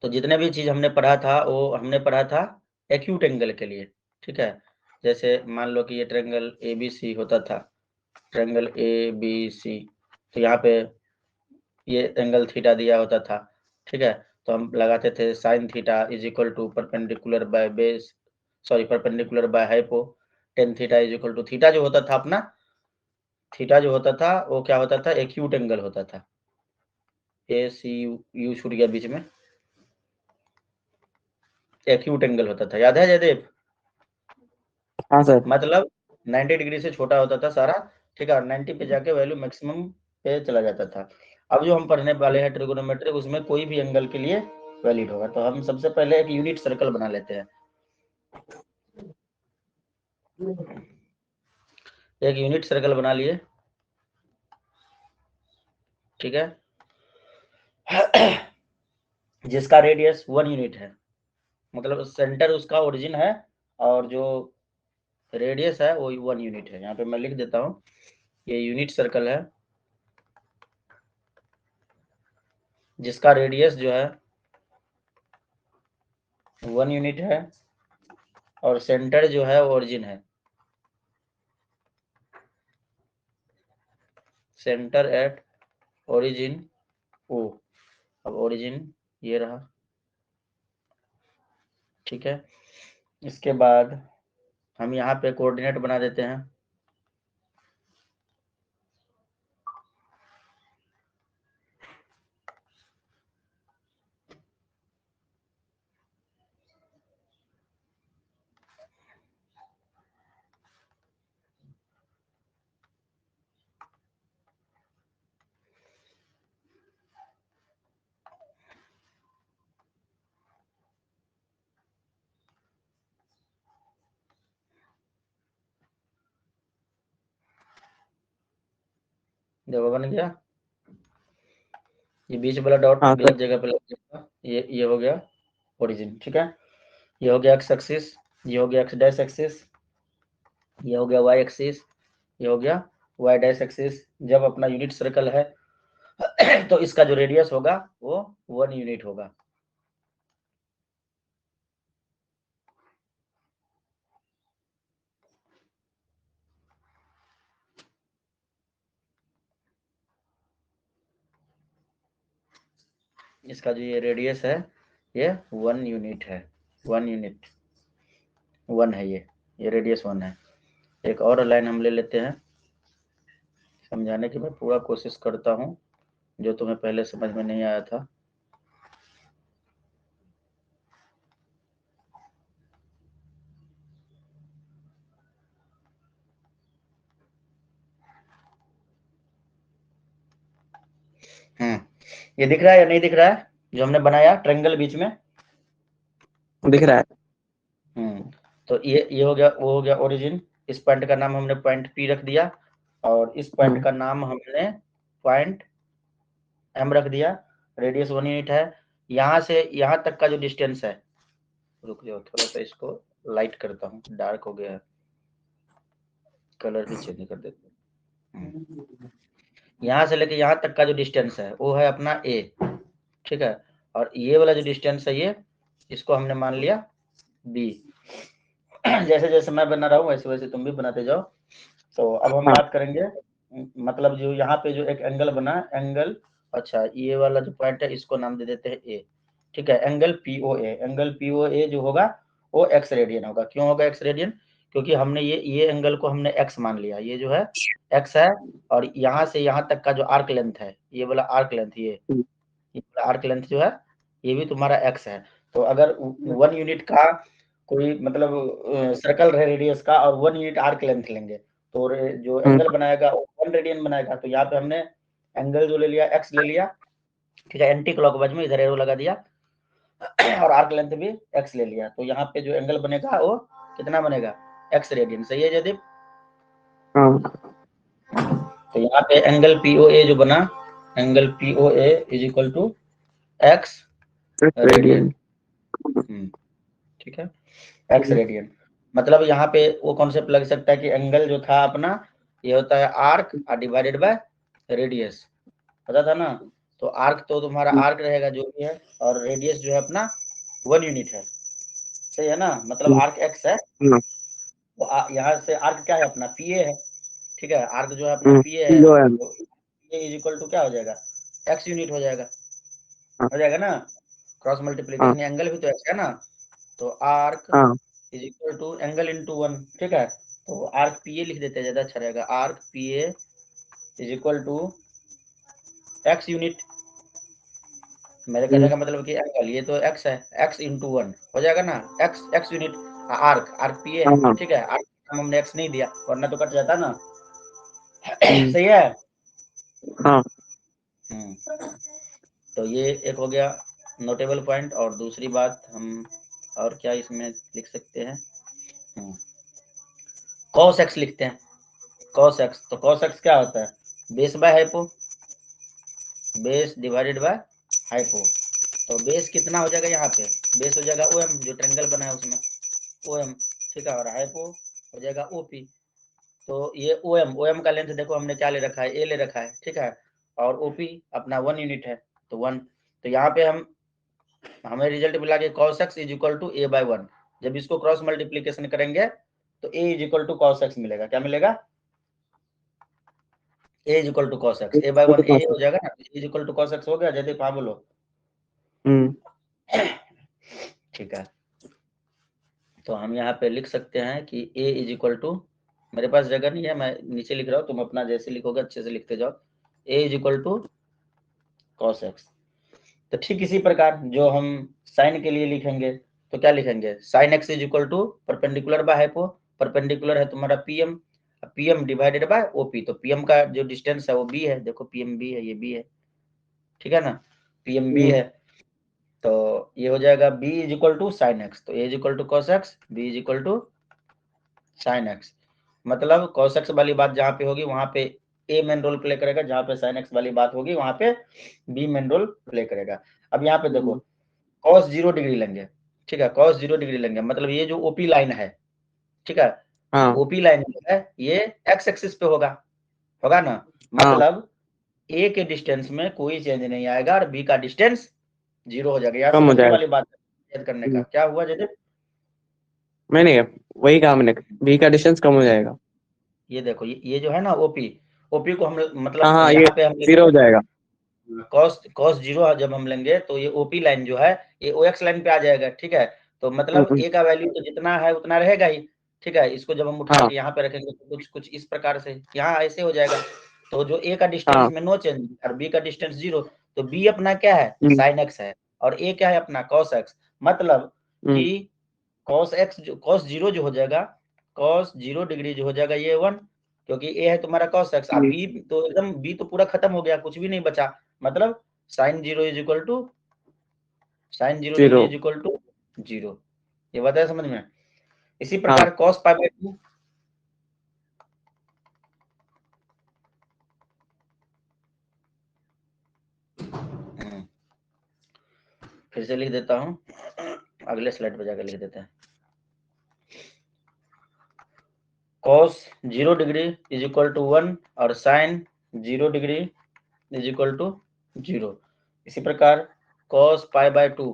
तो जितने भी चीज हमने पढ़ा था वो हमने पढ़ा था एक्यूट एंगल के लिए, ठीक है। जैसे मान लो कि ये ट्रायंगल ABC होता था, ट्रायंगल ABC, तो यहाँ पे ये एंगल थीटा दिया होता था, ठीक है। तो हम लगाते थे sine theta is equal to perpendicular by base, sorry perpendicular by hypo, tan theta is equal to theta जो होता था अपना, थीटा जो होता था वो क्या होता था, एक्यूट एंगल होता था। ACU छूट गया बीच में, एक्यूट एंगल होता था, याद है जयदेव? हाँ सर। मतलब 90 डिग्री से छोटा होता था सारा, ठीक है, और 90 पे जाके वैल्यू मैक्सिमम पे चला जाता था। अब जो हम पढ़ने वाले हैं ट्रिगोनोमेट्री, उसमें कोई भी एंगल के लिए वैलिड होगा। तो हम सबसे पहले एक यूनिट सर्कल बना लेते हैं, एक यूनिट सर्कल बना लिए, ठीक है, जिसका रेडियस 1 यूनिट है, मतलब सेंटर उसका ओरिजिन है और जो रेडियस है वो 1 यूनिट है। यहाँ पे मैं लिख देता हूँ, ये यूनिट सर्कल है जिसका रेडियस जो है 1 यूनिट है और सेंटर जो है वो ओरिजिन है, सेंटर एट ओरिजिन ओ। अब ओरिजिन ये रहा, ठीक है। इसके बाद हम यहाँ पे कोऑर्डिनेट बना देते हैं, देखो बन गया, ये बीच वाला डॉट हाँ सर। गलत जगह पे लग गया, ये हो गया ओरिजिन, ठीक है। ये हो गया एक्स एक्सिस, ये हो गया एक्स डैश एक्सिस, ये हो गया वाई एक्सिस, ये हो गया वाई डैश एक्सिस। जब अपना यूनिट सर्कल है तो इसका जो रेडियस होगा वो 1 यूनिट होगा। इसका जो ये रेडियस है ये 1 यूनिट है, 1 यूनिट 1 है, ये रेडियस 1 है। एक और लाइन हम ले लेते हैं, समझाने की मैं पूरा कोशिश करता हूँ, जो तुम्हें पहले समझ में नहीं आया था। ये दिख रहा है या नहीं दिख रहा है, जो हमने बनाया ट्रायंगल बीच में? दिख रहा है। तो ये हो गया, वो हो गया ओरिजिन। इस पॉइंट का नाम हमने पॉइंट P रख दिया और इस पॉइंट का नाम हमने पॉइंट M रख दिया। रेडियस 1 यूनिट है। यहाँ से यहाँ तक का जो डिस्टेंस है, रुक जाओ थोड़ा सा इसको लाइट करता हूँ, डार्क हो गया है, कलर भी चेंज कर देते हैं। यहाँ से लेके यहाँ तक का जो डिस्टेंस है वो है अपना A, ठीक है। और ये वाला जो डिस्टेंस है ये, इसको हमने मान लिया B। जैसे जैसे मैं बना रहा हूँ वैसे वैसे तुम भी बनाते जाओ। तो अब हम बात करेंगे, मतलब जो यहाँ पे जो एक एंगल बना, एंगल, अच्छा ये वाला जो पॉइंट है इसको नाम दे देते हैं A, ठीक है। एंगल POA, एंगल POA जो होगा वो x रेडियन होगा। क्यों होगा x रेडियन? क्योंकि हमने ये एंगल को हमने x मान लिया, ये जो है x है, और यहाँ से यहाँ तक का जो आर्क लेंथ है, ये वाला आर्क लेंथ, ये वाला आर्क लेंथ जो है ये भी तुम्हारा x है। तो अगर 1 यूनिट का कोई मतलब सर्कल रेडियस का और 1 यूनिट आर्क लेंथ लेंगे तो जो एंगल बनाएगा वो 1 रेडियन बनाएगा। तो यहाँ पे हमने एंगल जो ले लिया x ले लिया, ठीक है, एंटी क्लॉकवाइज में इधर एरो लगा दिया और आर्क लेंथ भी x ले लिया। तो यहाँ पे जो एंगल बनेगा वो कितना बनेगा, x रेडियन। सही है जयदीप? तो यहाँ पे एंगल POA जो बना, angle POA is equal to x radian, ठीक है, x रेडियन। मतलब यहाँ पे वो कॉन्सेप्ट लग सकता है कि एंगल जो था अपना ये होता है आर्क डिवाइडेड बाय रेडियस, पता था ना? तो आर्क तो तुम्हारा आर्क रहेगा जो भी है, और रेडियस जो है अपना 1 यूनिट है, सही है ना, मतलब आर्क x है, तो यहाँ से आर्क क्या है अपना PA है, ठीक है, आर्क जो है अपना PA है, तो PA इज इक्वल टू क्या हो जाएगा, x यूनिट हो जाएगा, ना, क्रॉस मल्टीप्लीकेशन एंगल भी तो x है ना, तो arc is equal to angle into 1, ठीक है, तो आर्क PA लिख देते हैं, ज्यादा अच्छा रहेगा, arc PA is equal to x unit, मेरे कहने का मतलब कि एंगल ये तो x है, x इंटू 1 हो जाएगा ना, x यूनिट, आर्क PA है, ठीक है, आर्क का हमने x नहीं दिया वरना तो कट जाता ना, सही है। हाँ। तो ये एक हो गया नोटेबल पॉइंट। और दूसरी बात हम और क्या इसमें लिख सकते हैं, cos x लिखते हैं, cos x, तो cos x क्या होता है, base by hypo, base divided by hypo, तो बेस कितना हो जाएगा, यहाँ पे बेस हो जाएगा OM जो ट्रायंगल बना है उसमें OM, ठीक है, और हाइपो हो जाएगा OP, तो ये OM का लेंथ देखो हमने क्या ले रखा है, A ले रखा है, ठीक है, और OP अपना 1 यूनिट है, तो 1, तो यहाँ पे हमें रिजल्ट मिला कि cos x is equal to A/1, जब इसको क्रॉस मल्टीप्लीकेशन करेंगे तो A is equal to cos x मिलेगा, क्या मिलेगा, A is equal to cos x, A/1 A हो जाएगा ना, A is equal to cos x हो गया, जयदीप हाँ बोलो, ठीक है, तो हम यहाँ पे लिख सकते हैं कि A इज इक्वल टू, मेरे पास जगह नहीं है, मैं नीचे लिख रहा हूँ, तुम अपना जैसे लिखोगे अच्छे से लिखते जाओ, A is equal to cos x, तो ठीक इसी प्रकार जो हम साइन के लिए लिखेंगे, तो क्या लिखेंगे, sine x is equal to perpendicular by hypo, perpendicular है तुम्हारा PM डिवाइडेड बाय OP, तो PM का जो डिस्टेंस है वो B है, देखो PM B है, ये B है, ठीक है ना, PM B है, तो ये हो जाएगा B is equal to sine x, तो A is equal to cos x, B is equal to sine x, मतलब कॉस एक्स वाली बात जहाँ पे होगी वहां पे A मेन रोल प्ले करेगा, जहाँ पे साइन एक्स वाली बात होगी वहां पे B मेन रोल प्ले करेगा। अब यहाँ पे देखो कॉस 0 डिग्री लेंगे, ठीक है, कॉस 0 डिग्री लेंगे, मतलब ये जो OP लाइन है, ठीक है, OP लाइन जो है ये एक्स एक्सिस पे होगा ना, मतलब A के डिस्टेंस में कोई चेंज नहीं आएगा और B का डिस्टेंस 0 हो जाएगा, यहाँ समझने वाली बात याद करने का, क्या हुआ जैसे मैंने वही कहा मैंने, B का डिस्टेंस कम हो जाएगा, ये देखो ये जो है ना OP को हम मतलब हाँ, यहाँ पे हम 0 हो जाएगा, cos 0 जब हम लेंगे तो ये OP लाइन जो है ये OX लाइन पे आ जाएगा, ठीक है, तो मतलब A का वैल्यू तो जितना है उतना रहेगा ही, ठीक है, इसको जब हम उठा के यहाँ पे रखेंगे तो कुछ इस प्रकार से यहाँ ऐसे हो जाएगा, तो जो A का डिस्टेंस में नो चेंज और B का डिस्टेंस 0, तो B अपना क्या है साइन x है और A क्या है अपना cos x, मतलब कि cos 0 जो हो जाएगा, cos 0 डिग्री जो हो जाएगा ये 1, क्योंकि A है तुम्हारा cos x, अब B तो एकदम B तो पूरा खत्म हो गया, कुछ भी नहीं बचा, मतलब sine 0 is equal to sine 0 degree is equal to 0, ये बात है समझ में। इसी प्रकार cos पाई बाय 2, फिर से लिख देता हूँ, अगले स्लाइड पे जाकर लिख देते हैं, cos 0 degree is equal to 1 और sine 0 degree is equal to 0, इसी प्रकार cos पाई बाय 2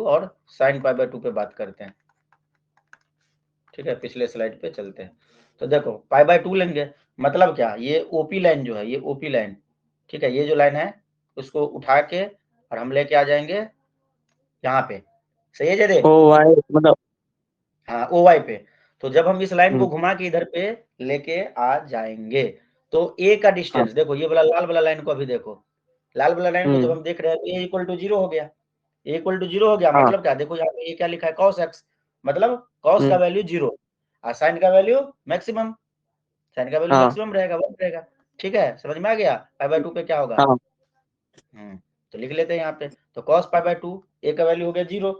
और साइन पाई बाय 2 पे बात करते हैं, ठीक है, पिछले स्लाइड पे चलते हैं, तो देखो पाई बाय 2 लेंगे, मतलब क्या, ये OP लाइन जो है, ये OP लाइन, ठीक है, ये जो लाइन है उसको उठा के और हम लेके आ जाएंगे यहाँ पे, सही है जयदेव, OY मतलब हाँ OY पे, तो जब हम इस लाइन को घुमा के इधर पे लेके आ जाएंगे तो A का डिस्टेंस देखो, ये वाला लाल वाला लाइन को अभी देखो, लाल वाला लाइन को जब हम देख रहे हैं तो A इक्वल टू 0 हो गया, A इक्वल टू 0 हो गया, मतलब क्या, देखो यहाँ पे ये क्या लिखा है cos x, मतलब cos का वैल्यू 0 और साइन का वैल्यू मैक्सिमम, साइन का वैल्यू मैक्सिमम रहेगा 1 रहेगा, ठीक है, समझ में आ गया, पाई बाय 2 पे क्या होगा, तो लिख लेते हैं यहाँ पे, तो cos पाई बाय 2 A का वैल्यू हो गया 0,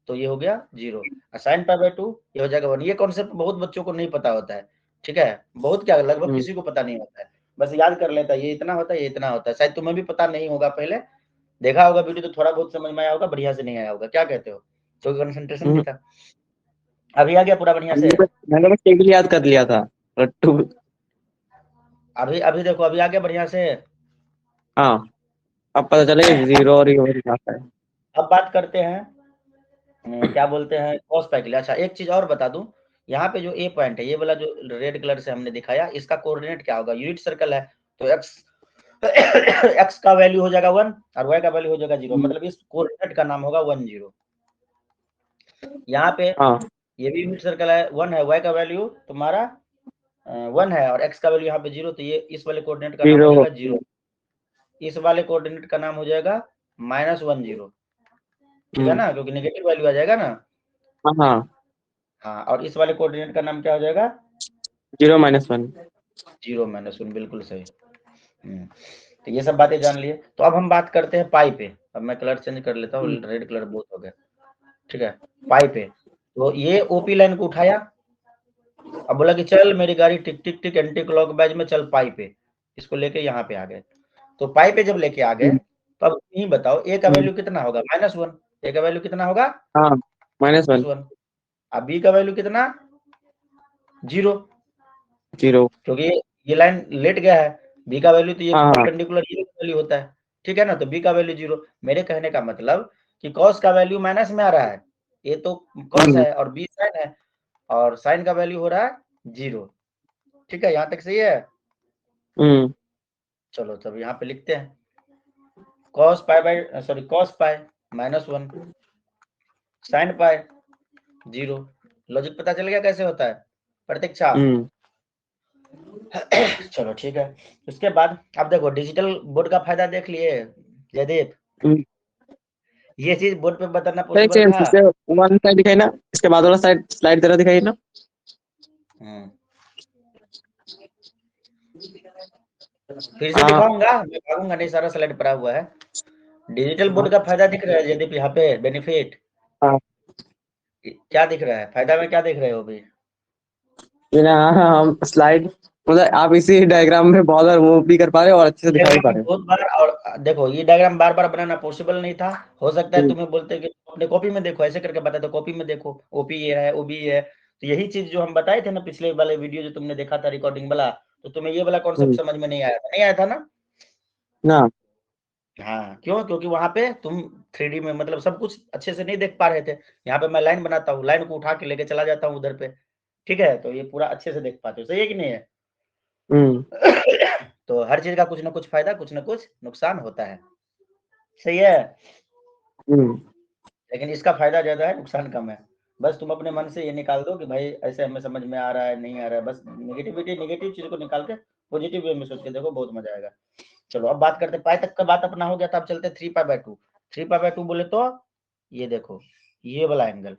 तो ये हो गया 0 और साइन पाई बाय 2 ये हो जाएगा 1, ये कॉन्सेप्ट बहुत बच्चों को नहीं पता होता है, ठीक है, बहुत क्या लगभग किसी को पता नहीं होता है, बस याद कर लेता है ये इतना होता है, ये इतना होता है, शायद तुम्हें भी पता नहीं होगा, पहले देखा होगा वीडियो तो थोड़ा बहुत समझ में आया होगा, बढ़िया से नहीं आया होगा, क्या कहते हो, क्योंकि कंसंट्रेशन भी था, अभी आ गया पूरा बढ़िया से, मैंने बस टेबल याद कर लिया था रट्टू, अभी देखो अभी आ गया बढ़िया से, हाँ अब पता चला कि 0 और ये वही आता है। अब बात करते हैं क्या बोलते हैं कॉस पाई के लिए। अच्छा एक चीज और बता दूं, यहाँ पे जो ए पॉइंट है, ये वाला जो रेड कलर से हमने दिखाया, इसका कोऑर्डिनेट क्या होगा? यूनिट सर्कल है तो एक्स एक्स का वैल्यू हो जाएगा 1 और वाई का वैल्यू हो जाएगा 0, मतलब इस कोऑर्डिनेट का नाम होगा 1 0। यहाँ पे हाँ ये भी यूनिट सर्कल है, 1 है, वाई का वैल्यू तुम्हारा 1 है और एक्स का वैल्यू यहाँ पे 0, तो ये इस वाले कोऑर्डिनेट का नाम हो 0 जाएगा 0। इस वाले कोऑर्डिनेट का नाम हो जाएगा -1 0, ठीक है ना, क्योंकि नेगेटिव वैल्यू आ जाएगा ना। हाँ हाँ हाँ, और इस वाले कोऑर्डिनेट का नाम क्या हो जाएगा? 0 -1। 0 -1, बिल्कुल सही। तो ये सब बातें जान लिए। तो अब हम बात करते हैं पाई पे। अब मैं कलर चेंज कर लेता हूँ, रेड कलर बहुत हो गया, ठीक है। पाई पे तो ये ओपी लाइन को उठाया, अब बोला कि चल मेरी गाड़ी टिक टिक टिक एंटी क्लॉकवाइज में चल पाई पे, इसको लेके यहाँ पे आ गए। तो पाई पे जब लेके आ गए तो अब यही बताओ ए का वैल्यू कितना होगा? -1। ए का वैल्यू कितना होगा? हाँ -1 -1। अब बी का वैल्यू कितना? 0, 0। क्योंकि ये लाइन लेट गया है। बी का वैल्यू तो ये हाँ हाँ परपेंडिकुलर ये वैल्यू होता है, ठीक है ना। तो बी का वैल्यू 0। मेरे कहने का मतलब कि कॉस का वैल्यू माइनस में आ रहा है, ये तो कॉस है और बी साइन है, और साइन का वैल्यू हो रहा है 0, ठीक है। यहाँ तक सही है? चलो तब यहाँ पे लिखते हैं cos pi by sorry cos pi -1 sin pi 0। Logic पता चल गया कैसे होता है? प्रत्येक छाप। चलो ठीक है। उसके बाद अब देखो डिजिटल बोर्ड का फायदा देख लिए जयदीप, ये चीज बोर्ड पे बताना एक पॉसिबल सेकंड था? फिर से वन साइड दिखाई ना, इसके बाद वाला साइड स्लाइड जरा दिखाई ना। फिर से हाँ दिखाऊंगा, मैं भागूंगा नहीं, सारा स्लाइड पड़ा हुआ है। डिजिटल बोर्ड का फायदा दिख रहा है जयदीप यहाँ पे? बेनिफिट हाँ क्या दिख रहा है? फायदा में क्या देख रहे हो अभी? ये ना, हाँ हम स्लाइड मतलब आप इसी डायग्राम में बहुत बार वो भी कर पा रहे हो और अच्छे से दिखा भी पा डायग्राम रहे हो। बहुत बार, और देखो ये डायग्राम बार बार बनाना पॉसिबल नहीं था। हो सकता है तुम्हें बोलते कि अपने कॉपी में देखो, ऐसे करके बता दो कॉपी में देखो, ओपी ये है ओबी ये है। तो यही चीज जो हम बताए थे ना पिछले वाले वीडियो जो तुमने देखा था रिकॉर्डिंग वाला, तो तुम्हें ये वाला कॉन्सेप्ट समझ में नहीं आया था, नहीं आया था ना? ना हाँ, क्यों? क्योंकि वहां पे तुम 3D में मतलब सब कुछ अच्छे से नहीं देख पा रहे थे। यहाँ पे मैं लाइन बनाता हूँ, लाइन को उठा के लेके चला जाता हूँ उधर पे, ठीक है, तो ये पूरा अच्छे से देख पाते हो। सही है कि नहीं है? तो हर चीज का कुछ ना कुछ फायदा कुछ ना कुछ नुकसान होता है, सही है। लेकिन इसका फायदा ज्यादा है, नुकसान कम है। बस तुम अपने मन से ये निकाल दो कि भाई ऐसे हमें समझ में आ रहा है नहीं आ रहा है, बस नेगेटिव चीज को निकाल के पॉजिटिव वे में सोच के देखो, बहुत मजा आएगा। चलो अब बात करते, पाई तक का बात अपना हो गया था, अब चलते 3π/2। 3π/2 बोले तो ये देखो, ये वाला एंगल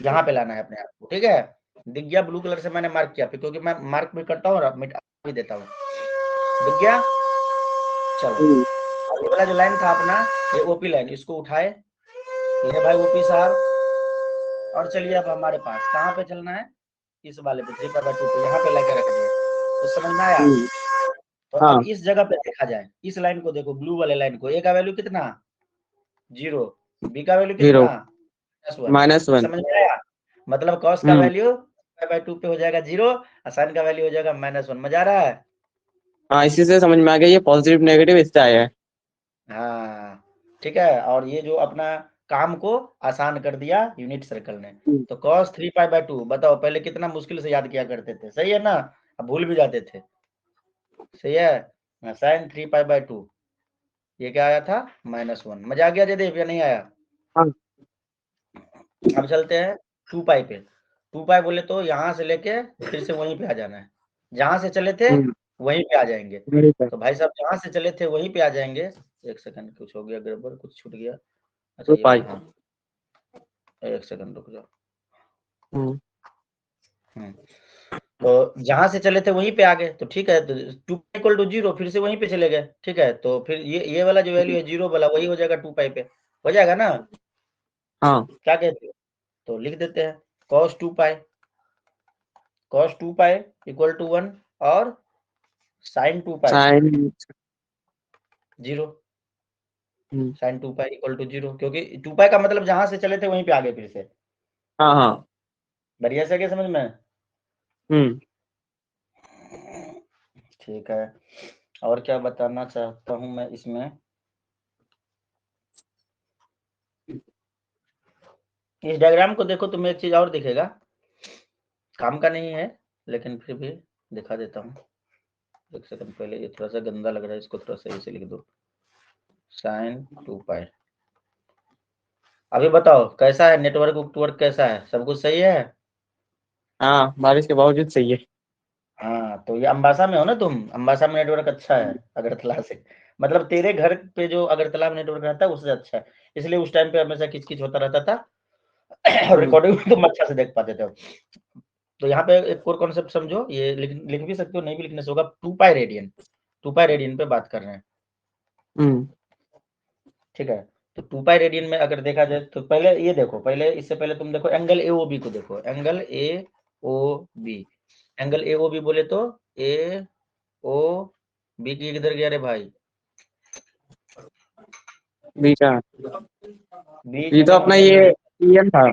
यहाँ पे लाना है अपने आप को, ठीक है। दिख गया? ब्लू कलर से मैंने मार्क किया, फिर क्योंकि मैं मार्क भी करता हूँ और मिटा भी देता हूँ। दिख गया? चलो ये वाला जो लाइन था अपना, ये ओपी लाइन, इसको उठाए, ये भाई ओपी साहब, और चलिए अब हमारे पास कहाँ पे चलना है? इस वाले पे 3π/2 पे, यहाँ पे लेके रख दिए, तो समझ में आया? तो अब हाँ इस जगह पे देखा जाए, इस लाइन को देखो, ब्लू वाले लाइन को, ए का वैल्यू कितना? 0, बी का वैल्यू कितना? 0 -1। -1। समझ में आया? मतलब कॉस का वैल्यू π/2 पे हो जाएगा 0 और साइन का वैल्यू हो जाएगा -1। मजा आ रहा है? हाँ इसी से समझ में आ गया, ये पॉजिटिव नेगेटिव इससे आया है। हाँ, ठीक है। और ये जो अपना काम को आसान कर दिया यूनिट सर्कल ने। तो cos 3π/2 बताओ, पहले कितना मुश्किल से याद किया करते थे, सही है ना? अब भूल भी जाते थे, सही है। sin 3π/2 ये क्या आया था? -1। मजा आ गया जयदेव या नहीं आया? हाँ अब चलते हैं 2π पे। 2π बोले तो यहाँ से लेके फिर से वहीं पे आ जाना है, जहाँ से चले थे वहीं पे आ जाएंगे। तो भाई साहब जहाँ से चले थे वहीं पे आ जाएंगे। एक सेकंड, कुछ हो गया गड़बड़, कुछ छूट गया। अच्छा 2 ये पाई। वाला, हाँ, एक सेकंड रुक जाओ। तो जहाँ से चले थे वहीं पे आ गए, तो ठीक है। तो 2π = 0, फिर से वहीं पे चले गए, ठीक है। तो फिर ये वाला जो वैल्यू है 0 वाला, वही हो जाएगा 2π पे, हो जाएगा ना? हाँ क्या कहते हो? तो लिख देते हैं cos 2π = 1 और sin 2π साइन 0, sin 2π = 0, क्योंकि 2π का मतलब जहाँ से चले थे वहीं पे आ गए फिर से। हाँ हाँ बढ़िया से क्या समझ में? ठीक है। और क्या बताना चाहता हूँ मैं इसमें? इस डायग्राम को देखो, तुम्हें एक चीज और दिखेगा, काम का नहीं है लेकिन फिर भी दिखा देता हूँ। एक सेकंड, पहले ये थोड़ा सा गंदा लग रहा है, इसको थोड़ा सही से लिख दो, sin 2π। अभी बताओ कैसा है नेटवर्क उटवर्क, कैसा है, सब कुछ सही है? हाँ, बारिश के बावजूद सही है। हाँ, तो ये अम्बासा में हो ना तुम? अम्बासा में नेटवर्क अच्छा है अगरतला से, मतलब तेरे घर पे जो अगरतला में नेटवर्क रहता है उससे अच्छा है, इसलिए उस टाइम पे हमेशा किच-किच होता रहता था और रिकॉर्डिंग में तुम अच्छा से देख पाते थे। तो यहाँ पे एक और कॉन्सेप्ट समझो, ये लिख भी सकते हो, नहीं भी लिखने से होगा। 2π रेडियन, 2π रेडियन पे बात कर रहे हैं, ठीक है? तो 2π रेडियन में अगर देखा जाए तो पहले ये देखो, पहले इससे पहले तुम देखो एंगल एओबी को देखो, एंगल एओबी, एंगल एओबी बोले तो एओबी की किधर गया रे भाई? बी का बी ये तो अपना ये EM था।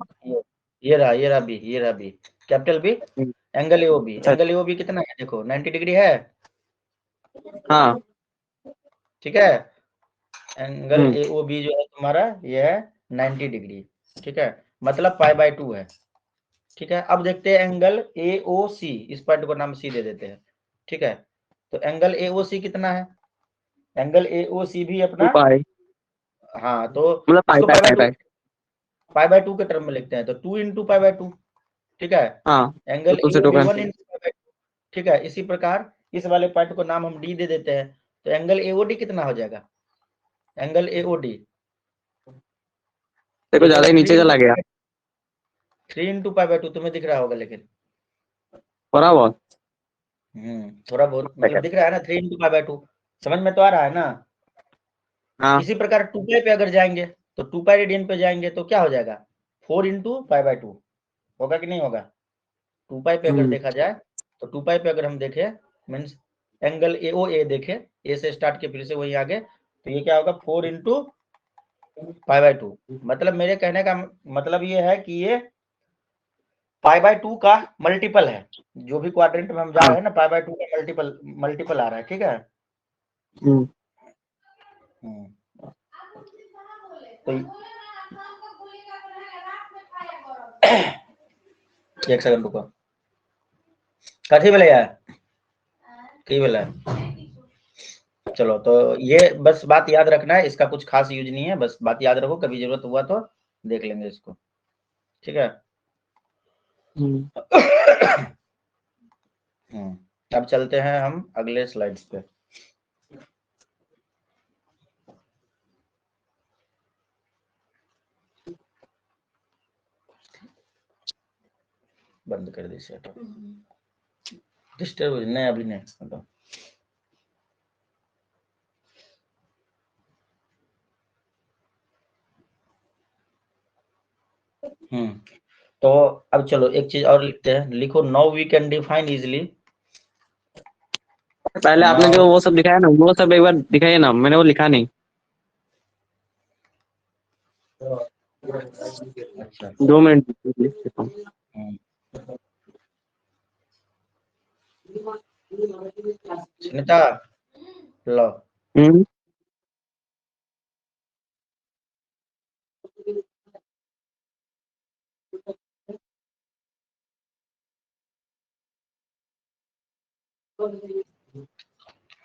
ये रहा, ये रहा बी, ये रहा B, capital B, angle AOB, अच्छा, एंगल एओबी कितना है देखो, 90 डिग्री है, हाँ। ठीक है? एंगल हम्म, एओबी जो है तुम्हारा ये है 90 डिग्री, ठीक है? मतलब π/2 है, ठीक है? अब देखते हैं एंगल एओसी, इस पॉइंट को नाम सी दे देते हैं, ठीक है? तो एंगल एओसी कितना है? एंगल एओसी भी अपना, 2π हाँ, तो मतलब पाई इसको पाई पाई पाई। π/2 के टर्म में लिखते हैं, तो 2 × π/2, ठीक है? हाँ, तो एंगल 2 से 2 एओबी 1 कैंसिल। × π/2, ठीक है? इसी प्रकार इस वाले पॉइंट को नाम हम डी दे देते हैं, तो एंगल एओडी कितना हो जाएगा? एंगल एओडी देखो ये हो ज्यादा गया ही 3 नीचे चला × गया। 3 × π/2, तुम्हें दिख रहा होगा लेकिन, थोड़ा बहुत। थोड़ा बहुत मतलब दिख रहा है ना, 3 × π/2, समझ में तो आ रहा है ना? हाँ। इसी प्रकार 2π पे अगर जाएंगे तो 2π रेडियन पे जाएंगे तो क्या हो जाएगा? 4 × π/2 होगा कि नहीं होगा? 2π पे अगर हम्म, देखा जाए तो 2π पे अगर हम देखें, मीन्स एंगल एओए देखें, ए से स्टार्ट के फिर से वही आगे, तो ये क्या होगा? 4 × π/2, मतलब मेरे कहने का मतलब ये है कि ये π/2 का मल्टीपल है, जो भी क्वाड्रेंट में हम जा हाँ। रहे हैं ना, π/2 का मल्टीपल आ रहा है, ठीक है? हम्म, हम्म, तो एक सेकंड रुको, कथी बोले यार, की बोला? चलो, तो ये बस बात याद रखना है, इसका कुछ खास यूज नहीं है, बस बात याद रखो, कभी जरूरत हुआ तो देख लेंगे इसको, ठीक है? हम्म। अब चलते हैं हम अगले स्लाइड्स पे। बंद कर दी सेट, डिस्टर्ब नहीं, अभी नहीं मतलब। तो अब चलो एक चीज और लिखते हैं, लिखो now we can define easily. पहले आपने जो नाउ, वो सब दिखाया ना, वो सब एक बार दिखाइए ना, मैंने वो लिखा नहीं। अच्छा, 2 मिनट लिख देता हूँ। सुनीता लो, हम्म,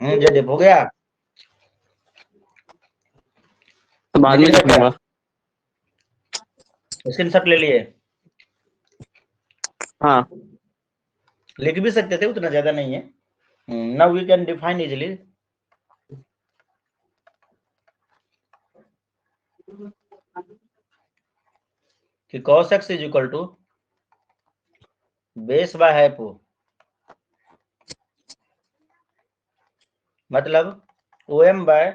जयदीप हो गया, तो बाद में लिख लिख रहे क्या? लूंगा। स्क्रीनशॉट ले लिए? हाँ। लिख भी सकते थे, उतना ज्यादा नहीं है। Now we can define easily कि cos x is equal to base by hypo, मतलब OM by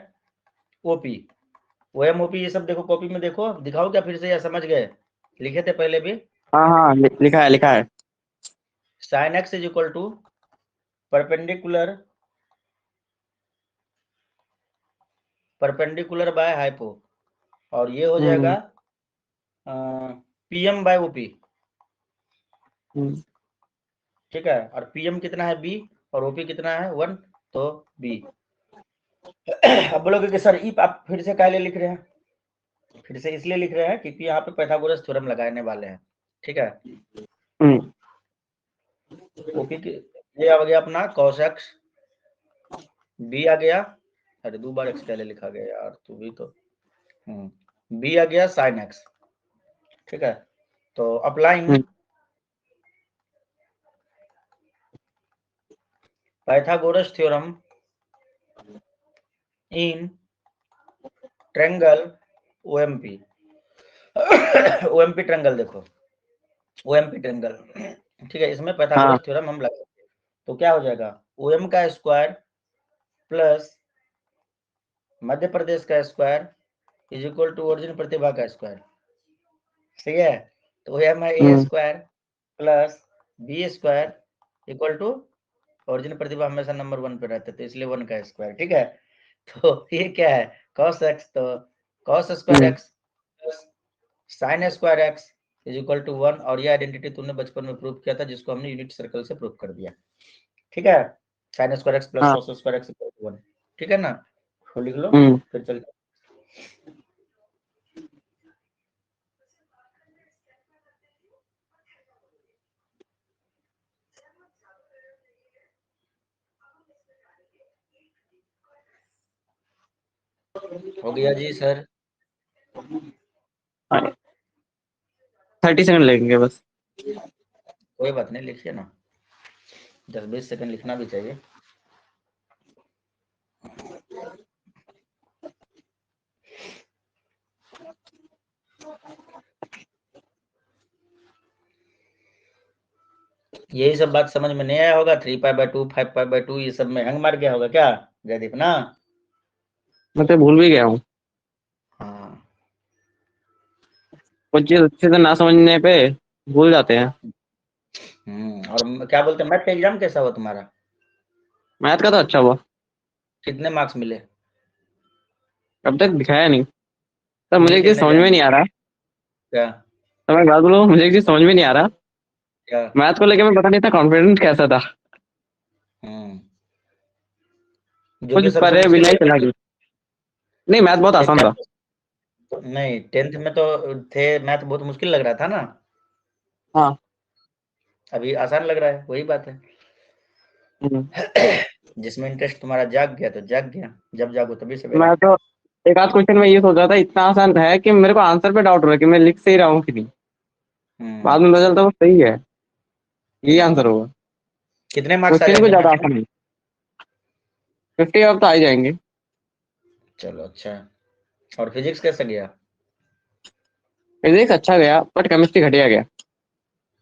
OP, OM OP ये सब देखो, कॉपी में देखो, दिखाओ क्या फिर से, या समझ गए? लिखे थे पहले भी। हाँ हाँ, लिखा है लिखा है। sin x is equal to perpendicular by hypo, और ये हो जाएगा hmm, PM by OP, hmm, ठीक है? और PM कितना है B, और OP कितना है 1, तो B। अब बोलोगे कि सर ई आप फिर से काहे लिख रहे हैं? फिर से इसलिए लिख रहे हैं क्योंकि यहाँ पे पाइथागोरस थ्योरम लगाने वाले हैं, ठीक है। ओपी के ये आ गया अपना cos x, बी आ गया, अरे 2 बार x पहले लिखा गया यार, तू भी तो बी आ गया sin x, ठीक है। तो applying Pythagoras theorem in triangle OMP OMP triangle देखो, OMP ट्रायंगल, ठीक है। इसमें पाइथागोरस थ्योरम हम लगाएंगे, तो क्या हो जाएगा, OM का स्क्वायर प्लस मध्य प्रदेश का square is equal to origin प्रतिभा का स्क्वायर, ठीक है। तो OM है A square plus B square equal to origin प्रतिभा हमेशा नंबर 1 पे रहते, तो इसलिए 1 का स्क्वायर, ठीक है। तो ये क्या है, cos x, तो cos square x plus sin square x is equal to 1, और ये आइडेंटिटी तूने बचपन में प्रूव किया था, जिसको हमने यूनिट सर्कल से प्रूव कर दिया, ठीक है। sin square x plus cos square x equal to 1, ठीक है ना। तो लिख लो, फिर चलते हो गया जी सर, 30 सेकंड लगेंगे बस। कोई बात नहीं, लिखिए ना, 10-20 सेकंड लिखना भी चाहिए। यही सब बात समझ में नहीं आया होगा, 3π/2 5π/2 ये सब में हैंग मार गया होगा क्या जयदीप ना। मैं तो भूल भी गया हूँ, हाँ कुछ चीज अच्छे से ना समझने पे भूल जाते हैं। और क्या बोलते हैं, मैथ का एग्जाम कैसा हुआ तुम्हारा, मैथ का तो अच्छा हुआ, कितने मार्क्स मिले, अब तक दिखाया नहीं सर। मुझे मिले एक चीज कितने समझ में जाएंगे नहीं आ रहा, क्या, तो मैं एक बात बोलूँ, मुझे एक चीज समझ में नहीं आ रहा, क्या मैथ को लेके मैं पता नहीं था कॉन्फिडेंट कैसा था, जो कि कुछ सबसे परे मुश्किल बिना ही लगा चला गया। नहीं मैथ बहुत आसान था। नहीं 10th में तो थे, मैथ बहुत मुश्किल लग रहा था ना, हाँ अभी आसान लग रहा है, वही बात है। जिसमें इंटरेस्ट तुम्हारा जाग गया तो जाग गया, जब जागो तभी सवेरा। मैं तो एक आध क्वेश्चन में ये सोच रहा था, इतना आसान है कि मेरे को आंसर पे डाउट हो रहा है कि मैं लिख सही रहा हूँ कि नहीं। बाद में पता चलता वो सही है, यही आंसर होगा। कितने मार्क्स आ क्वेश्चन ही कुछ जाएंगे ज्यादा मैथ में, आसान नहीं, 50 अब तो आ ही जाएंगे। चलो अच्छा, और फिजिक्स कैसा गया, फिजिक्स अच्छा गया बट केमिस्ट्री घटिया गया।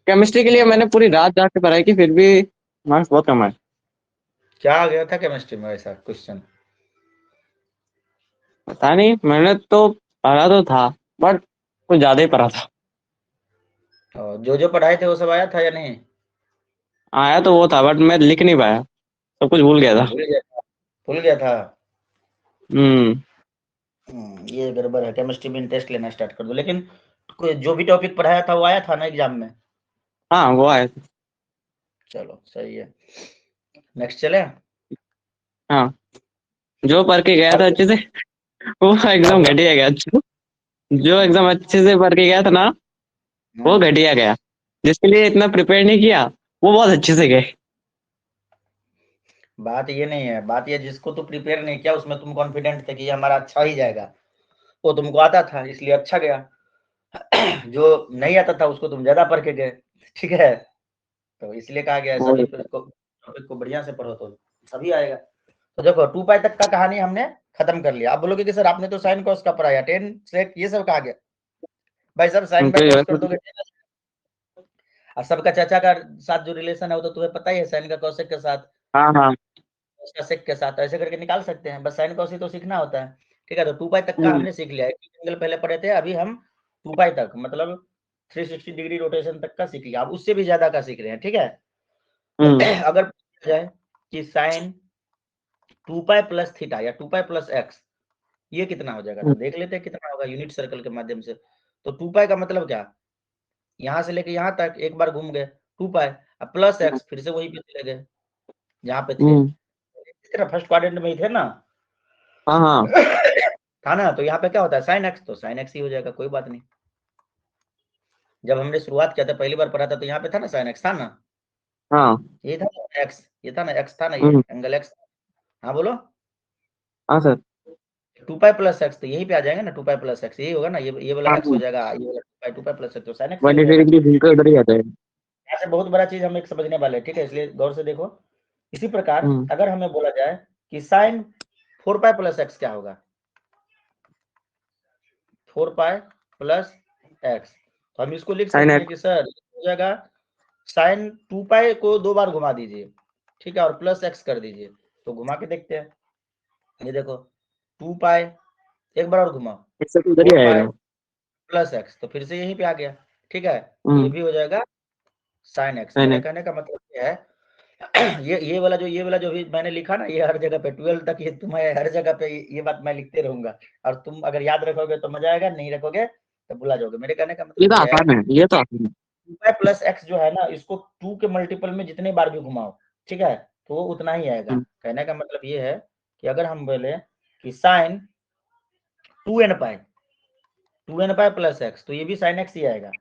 केमिस्ट्री के लिए और मैंने पूरी रात जाके पढ़ाई की, फिर भी मार्क्स बहुत कम आए। क्या आ गया था केमिस्ट्री में ऐसा क्वेश्चन, पता नहीं, मैंने तो पढ़ा तो था बट कुछ ज्यादा ही पढ़ा था। और जो पढ़ाए थे वो सब आया था या नहीं, आया तो वो था बट मैं लिख नहीं पाया, सब कुछ भूल गया था। भूल गया था। हम्म ये गड़बड़ है, केमिस्ट्री में इंटरेस्ट लेना स्टार्ट कर दो, लेकिन जो भी टॉपिक पढ़ाया था वो आया था ना एग्जाम में, हाँ वो आया था। चलो सही है, नेक्स्ट चले। हाँ जो पढ़ के गया था अच्छे से वो क्या एग्जाम हुआ, घटिया गया। जो एग्जाम अच्छे से पढ़ के गया था ना वो घटिया गया, जिसके लिए इतना प्रिपेयर नहीं किया वो बहुत अच्छे से गए। बात ये नहीं है, बात ये जिसको तू प्रिपेयर नहीं किया उसमें तुम कॉन्फिडेंट थे कि ये हमारा अच्छा ही जाएगा, वो तुमको आता था इसलिए अच्छा गया। जो नहीं आता था उसको तुम ज्यादा पढ़ के गए, ठीक है। तो इसलिए कहा गया है वो सभी टॉपिक को बढ़िया से पढ़ो तो सभी आएगा। तो देखो 2π तक का कहानी हमने खत्म कर लिया। आप बोलोगे कि सर आपने तो साइन कॉस का पढ़ाया, 10 सेक ये सब कहा गया, भाई साहब साइन बाय उनके जो कॉस कर है। दोगे, और सबका चाचा का साथ जो रिलेशन है वो तो तुम्हें पता ही है, साइन का कौशिक के साथ, हाँ हाँ। उसका सेक के साथ, ऐसे करके निकाल सकते हैं, बस साइन कौशिक तो सीखना होता है, ठीक है। तो 2π तक का हमने सीख लिया, एक एंगल पहले पढ़े थे, अभी हम 2π तक मतलब 360 डिग्री रोटेशन तक का सीख लिया, अब उससे भी ज्यादा का सीख रहे हैं, ठीक है। अगर पूछा जाए कि साइन 2π प्लस थीटा या 2π प्लस एक्स ये कितना हो जाएगा, तो देख लेते हैं कितना होगा यूनिट सर्कल के माध्यम से। तो 2π का मतलब क्या, यहाँ से लेके यहाँ तक एक बार घूम गए 2π, अब प्लस एक्स फिर से वहीं पे चले गए जहाँ पे थे, फर्स्ट क्वाड्रेंट में ही थे ना। हाँ हाँ। था ना, तो यहाँ पे क्या होता है साइन एक्स, तो साइन एक्स ही हो जाएगा, कोई बात नहीं। जब हमने शुरुआत किया था पहली बार पढ़ा था तो यहाँ पे था ना साइन एक्स था ना, हाँ ये था ना एक्स, ये था ना एक्स था ना, ये एंगल एक्स। हाँ बोलो। हाँ सर। 2 पाई प्लस एक्स, तो यही पे आ जाएगा ना, 2 पाई प्लस एक्स यही होगा ना, ये वाला हाँ एक्स हो जाएगा, ये वाला 2 पाई प्लस एक्स, तो साइन एक्स ही हो 180 जाएगा। डिग्री घूमकर इधर ही आता है। यहाँ से बहुत बड़ा चीज हम एक समझने वाले हैं, ठीक है, इसलिए गौर से देखो। इसी प्रकार अगर हमें बोला जाए कि साइन 4 पाई प्लस एक्स क्या होगा, 4 पाई प्लस एक्स, तो हम इसको लिख साइन सकते हैं एक्स। कि सर हो जाएगा साइन 2 पाई को 2 बार घुमा दीजिए, ठीक है, और प्लस एक्स कर दीजिए, तो घुमा के देखते हैं। ये देखो 2 पाई, एक बार और घुमाओ, इससे तो उधर ही 4 पाई आएगा। प्लस एक्स, तो फिर से यहीं पे आ गया, ठीक है, ये हम्म। भी हो जाएगा साइन एक्स। साइन मेरे एक्स। कहने का मतलब ये है ये वाला जो भी मैंने लिखा ना, ये हर जगह पे 12 तक, ये तुम्हें हर जगह पे ये बात मैं लिखते रहूंगा, और तुम अगर याद रखोगे तो मजा आएगा, नहीं रखोगे तो भुला जाओगे। मेरे कहने का ये मतलब तो ये है, आसान है, ये तो आसान है। 2 पाई प्लस एक्स जो है ना, इसको 2 के मल्टीपल में जितने बार भी घुमाओ, ठीक है, तो वो उतना ही आएगा। कहने का मतलब ये है कि अगर हम बोले कि sign 2n pi plus x, तो ये भी साइन एक्स ही आएगा,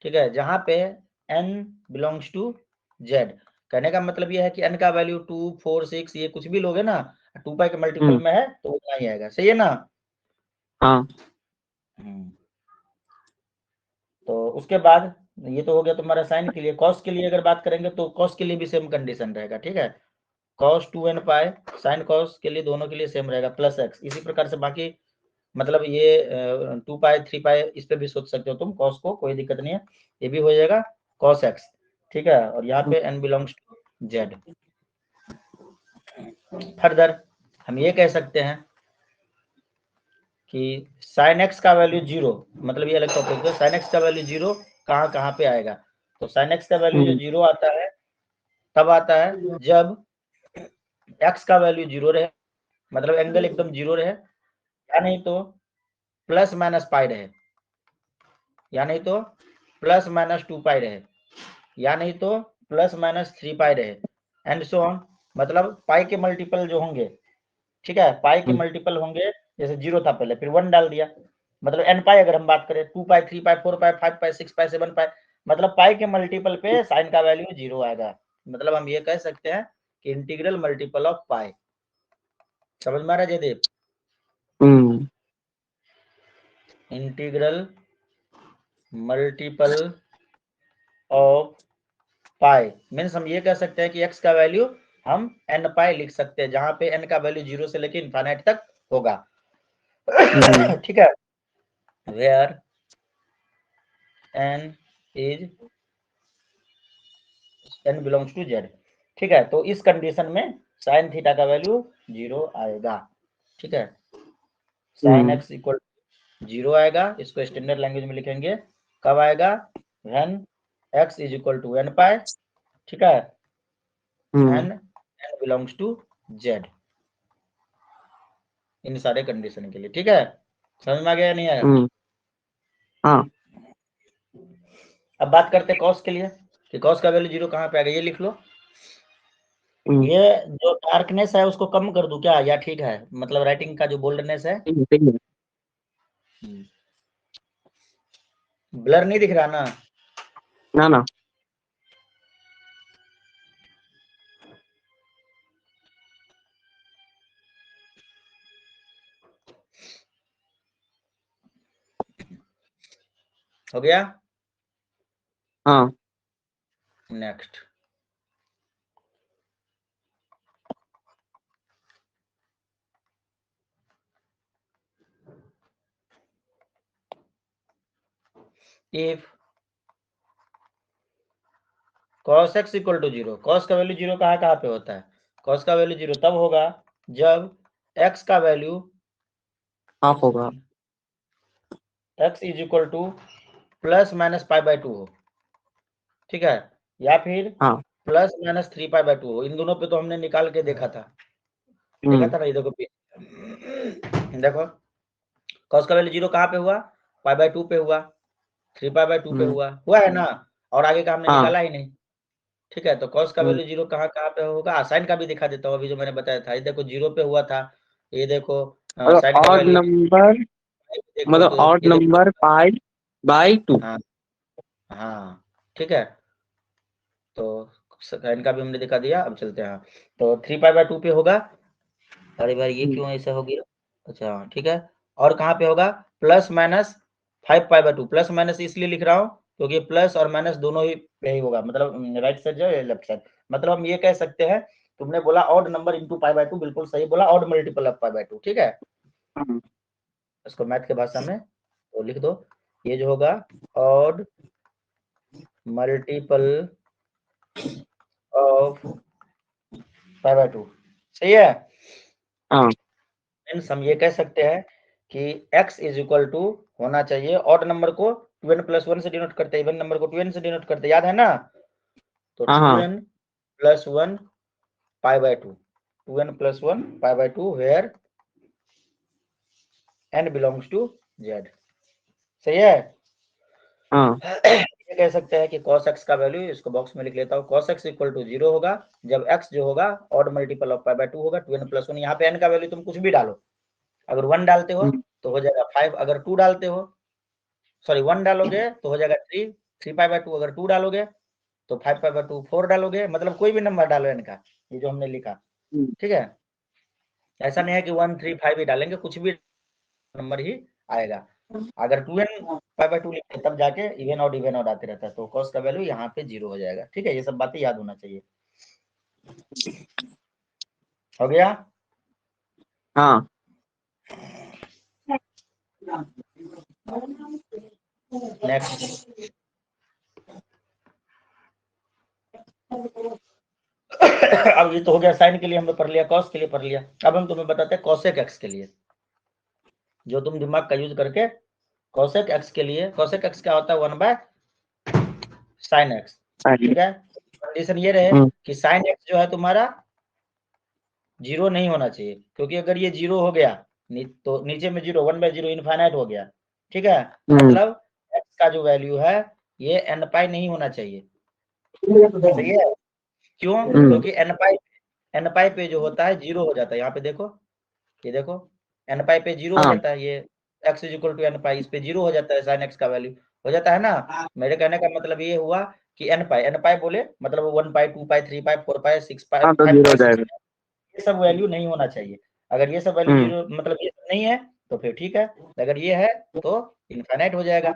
ठीक है, जहां पे n बिलोंग्स टू z। कहने का मतलब ये है कि n का वैल्यू 2, 4, 6 ये कुछ भी लोगे ना, 2 पाई के मल्टीपल में है तो उतना ही आएगा, सही है ना। हाँ। तो उसके बाद ये तो हो गया तुम्हारा साइन के लिए। कॉस के लिए अगर बात करेंगे तो कॉस के लिए भी सेम कंडीशन रहेगा, ठीक है, cos 2n pi sine cos के लिए दोनों के लिए सेम रहेगा प्लस एक्स। इसी प्रकार से बाकी मतलब ये 2 पाई 3 पाई इस पे भी सोच सकते हो तुम कॉस को, कोई दिक्कत नहीं है, ये भी हो जाएगा कॉस एक्स, ठीक है, और यहाँ पे n belongs to Z. Further हम ये कह सकते हैं कि साइन एक्स का वैल्यू 0, मतलब ये अलग टॉपिक है, साइन एक्स का वैल्यू 0 कहाँ पे आएगा, तो साइन एक्स का वैल्यू जो 0 आता है तब आता है जब एक्स का वैल्यू 0 रहे, मतलब एंगल एकदम 0 रहे, या नहीं तो प्लस माइनस पाई रहे, या नहीं तो प्लस माइनस 2 पाई रहे, या नहीं तो प्लस माइनस 3 पाई रहे, एंड सो ऑन। मतलब पाई के मल्टीपल जो होंगे, ठीक है, पाई के मल्टीपल होंगे, जैसे 0 था पहले फिर 1 डाल दिया, मतलब एन पाई अगर हम बात करें 2 पाई 3 पाई 4 पाई 5 पाई 6 पाई 7 पाई, मतलब पाई के मल्टीपल पे साइन का वैल्यू 0 आएगा। मतलब हम ये कह सकते हैं कि इंटीग्रल मल्टीपल ऑफ पाई। समझ में आ रहा है Jaidev? Integral multiple of pi means हम ये कह सकते हैं कि x का वैल्यू हम n पाई लिख सकते हैं, जहां पे n का वैल्यू 0 से लेकर इनफाइनाइट तक होगा। ठीक है, where n is n belongs to z, ठीक है, तो इस कंडीशन में साइन थीटा का वैल्यू 0 आएगा, ठीक है, साइन x इक्वल 0 आएगा। इसको स्टैंडर्ड लैंग्वेज में लिखेंगे, कब आएगा, when x is equal to n पाई, ठीक है, and n belongs to z, इन सारे कंडीशन के लिए, ठीक है, समझ में आ गया या नहीं आया? हाँ। अब बात करते हैं कॉस के लिए, कि कॉस का वैल्यू 0 कहाँ पे आएगा, ये लिख लो। ये जो डार्कनेस है उसको कम कर दूं क्या, या ठीक है, मतलब राइटिंग का जो बोल्डनेस है, ब्लर नहीं दिख रहा ना? ना ना। हो गया। हाँ। Next, if cos x equal to 0, cos का वैल्यू 0 कहाँ पे होता है, cos का वैल्यू 0 तब होगा जब x का वैल्यू हाफ होगा। x is equal two plus minus pi by 2 हो, ठीक है, या फिर हाँ। प्लस माइनस 3 पाई बाय 2 हो। इन दोनों पे तो हमने निकाल के देखा था ना, ये देखो देखो cos का वैल्यू 0 कहाँ पे हुआ, पाई बाय 2 पे हुआ, 3 पाई बाय 2 पे हुआ है ना, और आगे का हमने हाँ। निकाला ही नहीं, ठीक है, तो cos का वैल्यू 0 कहाँ पे होगा, साइन का भी दिखा देता हूँ, अभी जो मैंने बताया था, ये देखो 0 पे हुआ था, ये देखो साइन का ऑड वैल्यू नंबर, देखो मतलब तो ऑड ये देखो, नंबर पाई बाई 2। हाँ हाँ ठीक है। तो साइन का भी हमने दिखा दिया, अब चलते हैं। हाँ, तो 3π/2 पे होगा। अरे भाई ये क्यों ऐसा हो गया? अच्छा हाँ, ठीक है। और कहाँ पे होगा? Plus minus 5π/2। प्लस माइनस इसलिए लिख रहा हूँ क्योंकि प्लस और माइनस दोनों ही पे ही होगा, मतलब राइट साइड जो है लेफ्ट साइड। मतलब हम ये कह सकते हैं, तुमने बोला ऑड नंबर इंटू π/2, बिल्कुल सही बोला, ऑड मल्टीपल ऑफ π/2, ठीक है। इसको मैथ के भाषा में तो लिख दो, ये जो होगा ऑड मल्टीपल ऑफ π/2, सही है। हाँ मीन्स हम ये कह सकते हैं कि x इज इक्वल टू होना चाहिए, ऑड नंबर को 2n+1 से डिनोट करते हैं, इवन नंबर को 2n से डिनोट करते हैं, याद है ना? तो हाँ हाँ 2n+1 π/2, 2n+1 π/2 where n belongs to z, सही है। हाँ। ये कह सकते हैं कि cos x का वैल्यू, इसको बॉक्स में लिख लेता हूँ, cos x इक्वल टू 0 होगा जब x जो होगा ऑड मल्टीपल ऑफ π/2 होगा, 2n+1। यहाँ पे n का वैल्यू तुम कुछ भी डालो, अगर 1 डालते हो तो हो जाएगा 5, अगर 2 डालते हो, सॉरी 1 डालोगे तो हो जाएगा 3, 3π/2, अगर 2 डालोगे तो 5π/2, 4 डालोगे, मतलब कोई भी नंबर डालो n का, ये जो हमने लिखा, ठीक है। ऐसा नहीं है कि 1, 3, 5 ही डालेंगे, कुछ भी नंबर ही आएगा। अगर 2n/2 लिखते तब जाके इवन ऑड आते रहता है, तो cos का वैल्यू यहाँ पे 0 हो जाएगा, ठीक है। ये सब बातें याद होना चाहिए। हो गया? हाँ नेक्स्ट अब ये तो हो गया, साइन के लिए हमने पढ़ लिया, कॉस के लिए पढ़ लिया। अब हम तुम्हें बताते हैं कॉसेक एक्स के लिए, जो तुम दिमाग का यूज करके कॉसेक एक्स के लिए, कॉसेक एक्स क्या होता है? 1/sin x, ठीक है। कंडीशन ये रहे कि sin x जो है तुम्हारा 0 नहीं होना चाहिए, क्योंकि अगर ये 0 हो गया तो नीचे में 0, 1/0 इनफाइनाइट हो गया, ठीक है। मतलब x का जो वैल्यू है ये n π नहीं होना चाहिए, सही है। क्यों? क्योंकि n π पे जो होता है 0 हो जाता है। यहाँ पे देखो, ये देखो n π पे 0 हो हाँ जाता है, ये x is equal to n π, इस पे 0 हो जाता है, sin x का वैल्यू हो जाता है ना। मेरे कहने का मतलब ये हुआ कि n π बोले मतलब 1π, 2π, 3π, 4π, 6π, हाँ, तो 0 हो 5π, 6π, जाएगा। ये सब वैल्यू नहीं होना चाहिए। अगर ये सब वैल्यू 0 मतलब ये सब नहीं है तो फिर ठीक है, अगर ये है तो इनफाइनाइट हो जाएगा,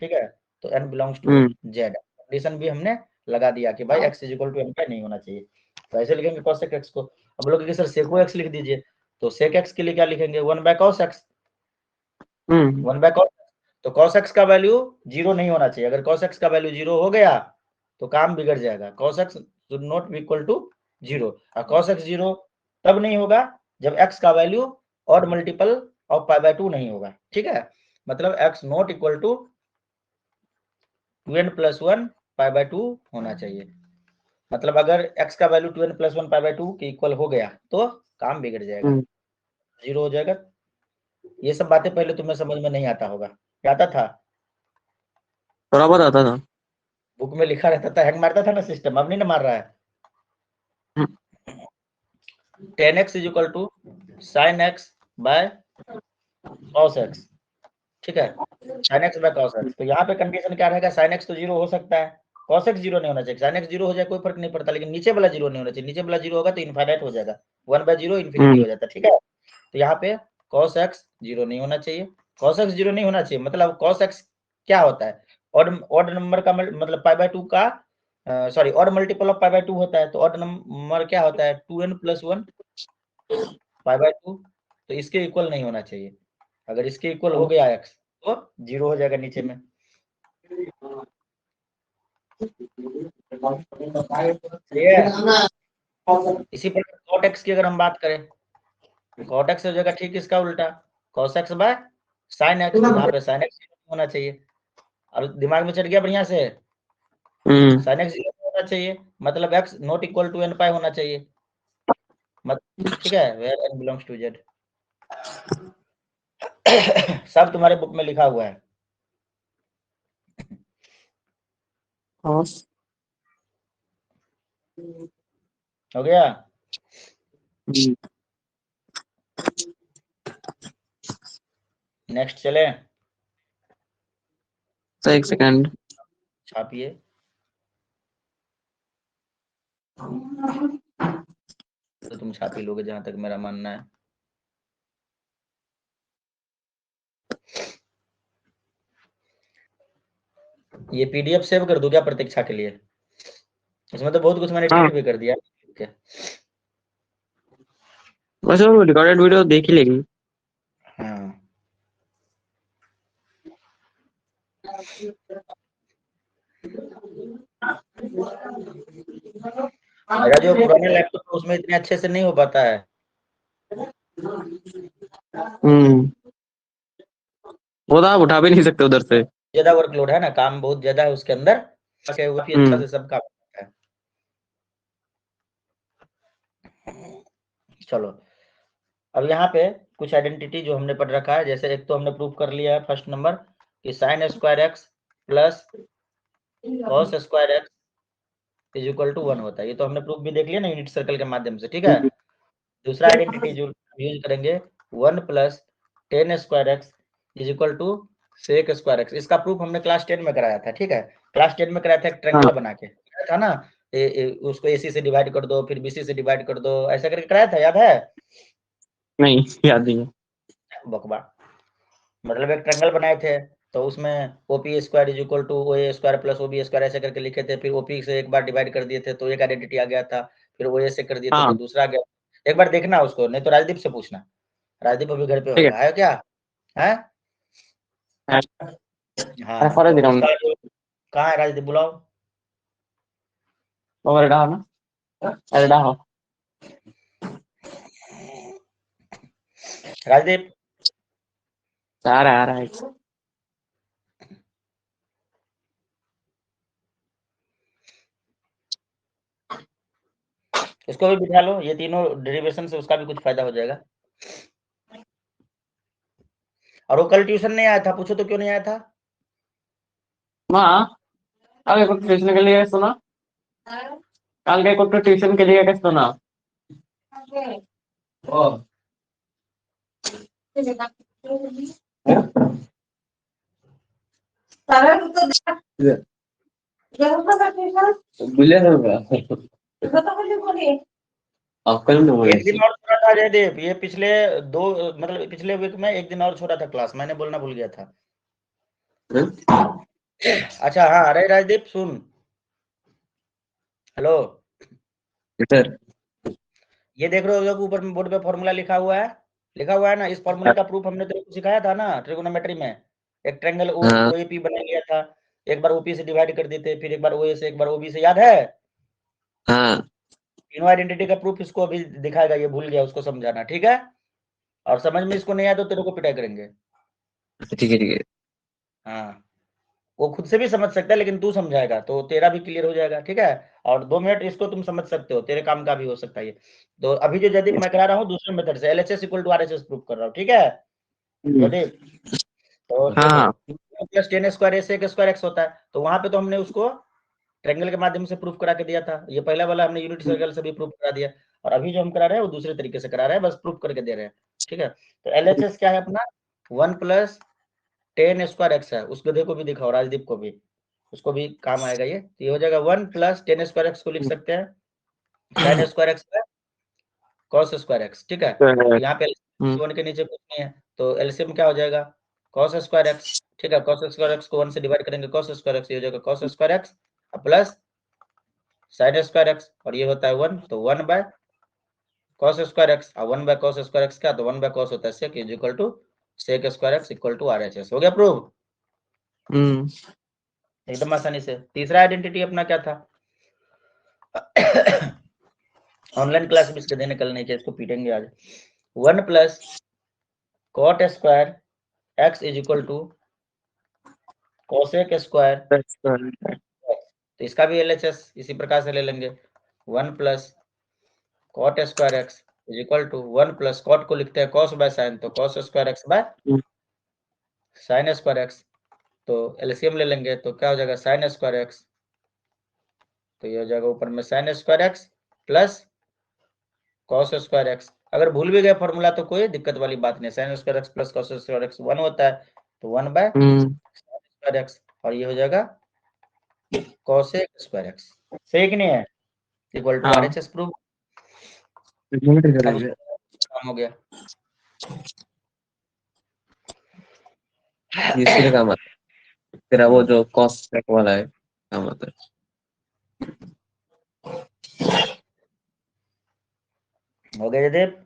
ठीक है। तो n belongs to z, condition भी हमने लगा दिया कि भाई x is equal to n/, नहीं होना चाहिए। तो ऐसे लिखेंगे cosec x को। अब लोग सर सेको x लिख दीजिए, तो sec x के लिए क्या लिखेंगे? 1/cos x, 1/cos। तो cos x का वैल्यू 0 नहीं होना चाहिए, अगर cos x का वैल्यू 0 हो गया तो काम बिगड़ जाएगा। cos x should not be equal to 0, और cos x 0 तब नहीं होगा जब x का वैल्यू ऑड मल्टीपल ऑफ π/2 नहीं होगा, ठीक है। मतलब x not equal to 2n+1 π/2 होना चाहिए। मतलब अगर x का वैल्यू 2n+1 π/2 के इक्वल हो गया तो काम बिगड़ जाएगा, 0 हो जाएगा। ये सब बातें पहले तुम्हें समझ में नहीं आता होगा, क्या आता था? थोड़ा बहुत आता था। बुक में लिखा रहता था, हैंग मारता था ना सिस्टम, अब नहीं ना मार रहा है। 10x is equal to sin x by cos x, ठीक है। sin x by cos x, तो यहाँ पे कंडीशन क्या रहेगा? sin x तो 0 हो सकता है, cos x 0 नहीं होना चाहिए। sin x 0 हो जाए कोई फर्क नहीं पड़ता, लेकिन नीचे वाला 0 नहीं होना चाहिए। नीचे वाला 0 होगा तो इनफाइनाइट हो जाएगा, 1/0 इन्फिनिटी हो जाता है, ठीक है। तो यहाँ पे cos x 0 नहीं होना चाहिए, cos x 0 नहीं होना चाहिए, मतलब cos x क्या होता है? ऑड नंबर का मतलब π/2 का सॉरी ऑड मल्टीपल ऑफ π/2 होता है, तो ऑड नंबर क्या होता है? 2n+1 π/2, तो इसके इक्वल नहीं होना चाहिए। अगर इसके इक्वल हो गया x तो 0 हो जाएगा नीचे में, ठीक है। इसी प्रकार cot x की अगर हम बात करें, cot x हो जाएगा ठीक इसका उल्टा, cos x by sin x, तो यहाँ पे sin x होना चाहिए। अब दिमाग में चढ़ गया बढ़िया से, sin x 0 होना चाहिए, मतलब x not equal to n/, होना चाहिए, ठीक है, where n belongs to z। सब तुम्हारे बुक में लिखा हुआ है, हो गया। नेक्स्ट चले, तो एक सेकंड छापिए। तो तुम छाप ही लोगे जहां तक मेरा मानना है। ये पीडीएफ सेव कर दो क्या प्रतीक्षा के लिए? इसमें तो बहुत कुछ मैंने हाँ। डिलीट भी कर दिया। बस वो रिकॉर्डेड वीडियो देख ही लेगी। हाँ मेरा जो पुराना लैपटॉप है उसमें इतने अच्छे से नहीं हो पाता है। वो तो आप उठा भी नहीं सकते उधर से। ज्यादा वर्कलोड है ना, काम बहुत ज्यादा है उसके अंदर, वो भी अच्छा से सब काम होता है। चलो अब यहाँ पे कुछ आइडेंटिटी जो हमने पढ़ रखा है, जैसे एक तो हमने प्रूव कर लिया है फर्स्ट नंबर कि sine square x plus cos square x is equal to 1 होता है। ये तो हमने प्रूफ भी देख लिया ना यूनिट सर्कल के माध्यम से, ठीक है। दूसरा आइडेंटिटी जो यूज करेंगे 1 plus tan square x is equal to sec square x. इसका प्रूफ हमने क्लास 10 में कराया था, ठीक है। क्लास 10 में कराया था, एक ट्रायंगल बना के कराया था ना, उसको एसी से डिवाइड कर दो, फिर बीसी से डिवाइड कर दो, ऐसा करके कराया था, याद है? नहीं याद नहीं है। बकवा, मतलब एक ट्रायंगल बनाए थे, तो उसमें OP square is equal to OA square plus OB square ऐसे करके लिखे थे। फिर ओपी से एक बार डिवाइड कर दिए थे तो एक आइडेंटिटी आ गया था, फिर ओए से कर दिए थे तो दूसरा आ गया। एक बार देखना उसको, नहीं तो राजदीप से पूछना। राजदीप अभी घर पे ठीक होगा, है क्या? है? हाँ फॉर तो ग्राउंड उसका जो, कहाँ है राजदीप, बुलाओ। ओवर डाउन ना, अरे डाउन राजदीप आ रहा है। इसको भी बिठा लो, ये तीनों डेरिवेशन से उसका भी कुछ फायदा हो जाएगा। और वो कल ट्यूशन नहीं आया था, पूछो तो क्यों नहीं आया था? हाँ कल को ट्यूशन के लिए सुना, कल को ट्यूशन के लिए कैसे सुना। एक दिन और छोड़ा था जयदेव, ये पिछले दो, मतलब पिछले वीक में एक दिन और छोड़ा था क्लास, मैंने बोलना भूल गया था। अच्छा हाँ, अरे राजदीप सुन, हेलो, ये देख रहे हो ऊपर में बोर्ड पे फॉर्मूला लिखा हुआ है, ना। इस फॉर्मूले का प्रूफ हमने तेरे को सिखाया था ना ट्रिगोनोमेट्री में। एक ट्रायंगल ओएपी बना लिया था, एक बार ओपी से डिवाइड कर देते, फिर एक बार ओए से, एक बार ओबी से, याद है? हाँ तीनों आइडेंटिटी का प्रूफ इसको अभी दिखाएगा, ये भूल गया, उसको समझाना, ठीक है। और समझ में इसको नहीं आया तो तेरे को पिटाई करेंगे। ठीक है ठीक है। हाँ वो खुद से भी समझ सकता है, लेकिन तू समझाएगा तो तेरा भी क्लियर हो जाएगा, ठीक है। और 2 मिनट इसको तुम समझ सकते हो, तेरे काम का भी हो सकता है ये। तो अभी जो जयदीप मैं करा रहा हूँ दूसरे मेथड से, LHS equal to RHS proof कर रहा हूँ, ठीक है जयदीप। तो देखो हाँ प्लस टेन स्क्वायर ए से एक स्क्वायर एक्स होता है, तो वहां पे तो हमने उसको ट्रायंगल के माध्यम से प्रूफ करा के दिया था। ये पहला वाला हमने यूनिट सर्कल से भी प्रूफ करा दिया, और अभी जो हम करा रहे हैं वो दूसरे तरीके से करा रहे हैं, बस प्रूफ करके दे रहे हैं, ठीक है। तो एलएचएस क्या है अपना, 1 प्लस टेन स्क्वायर एक्स है। उसको देखो भी दिखाओ राजदीप को भी, उसको भी काम आएगा ये। तो ये हो जाएगा 1 प्लस टेन स्क्वायर एक्स को लिख सकते हैं sign square x cos square x, ठीक है। तो यहाँ पे वन के नीचे कुछ नहीं है, तो एलसीएम क्या हो जाएगा, कॉस स्क्वायर एक्स, ठीक है। कॉस स्क्वायर एक्स को 1 से डिवाइड करेंगे, कॉस स्क्वायर एक्स, ये हो जाएगा cos square x plus sign square x, और ये होता है 1, तो 1 बाय कॉस स्क्वायर एक्स, और 1 बाय कॉस स्क्वायर एक्स क्या, तो 1 बाय कॉस होता है sec is equal to sec square x equal to RHS. हो गया प्रूव एकदम आसानी से। तीसरा आइडेंटिटी अपना क्या था, ऑनलाइन क्लास भी इसके देने कल नहीं चाहिए, इसको पीटेंगे आज। 1 plus cot square x is equal to cosec square, तो इसका भी एलएचएस इसी प्रकार से ले लेंगे। 1 plus cot square x is equal to 1 plus cot को लिखते हैं कॉस बाय साइन, तो cos square x by sine square x, तो एलसीएम ले लेंगे तो क्या हो जाएगा साइन स्क्वायर एक्स, तो ये हो जाएगा ऊपर में sign square x plus cos square x, अगर भूल भी गए फॉर्मूला तो कोई दिक्कत वाली बात नहीं, sin square x plus cos square x 1 होता है, तो 1 बाय sin स्क्वायर एक्स, और ये हो जाएगा cos स्क्वायर एक्स, सही कि नहीं है, इक्वल टू RHS प्रूफ काम हो गया। इसलिए काम आता है तेरा वो जो cos sec वाला है काम आता है। हो गया जयदेव।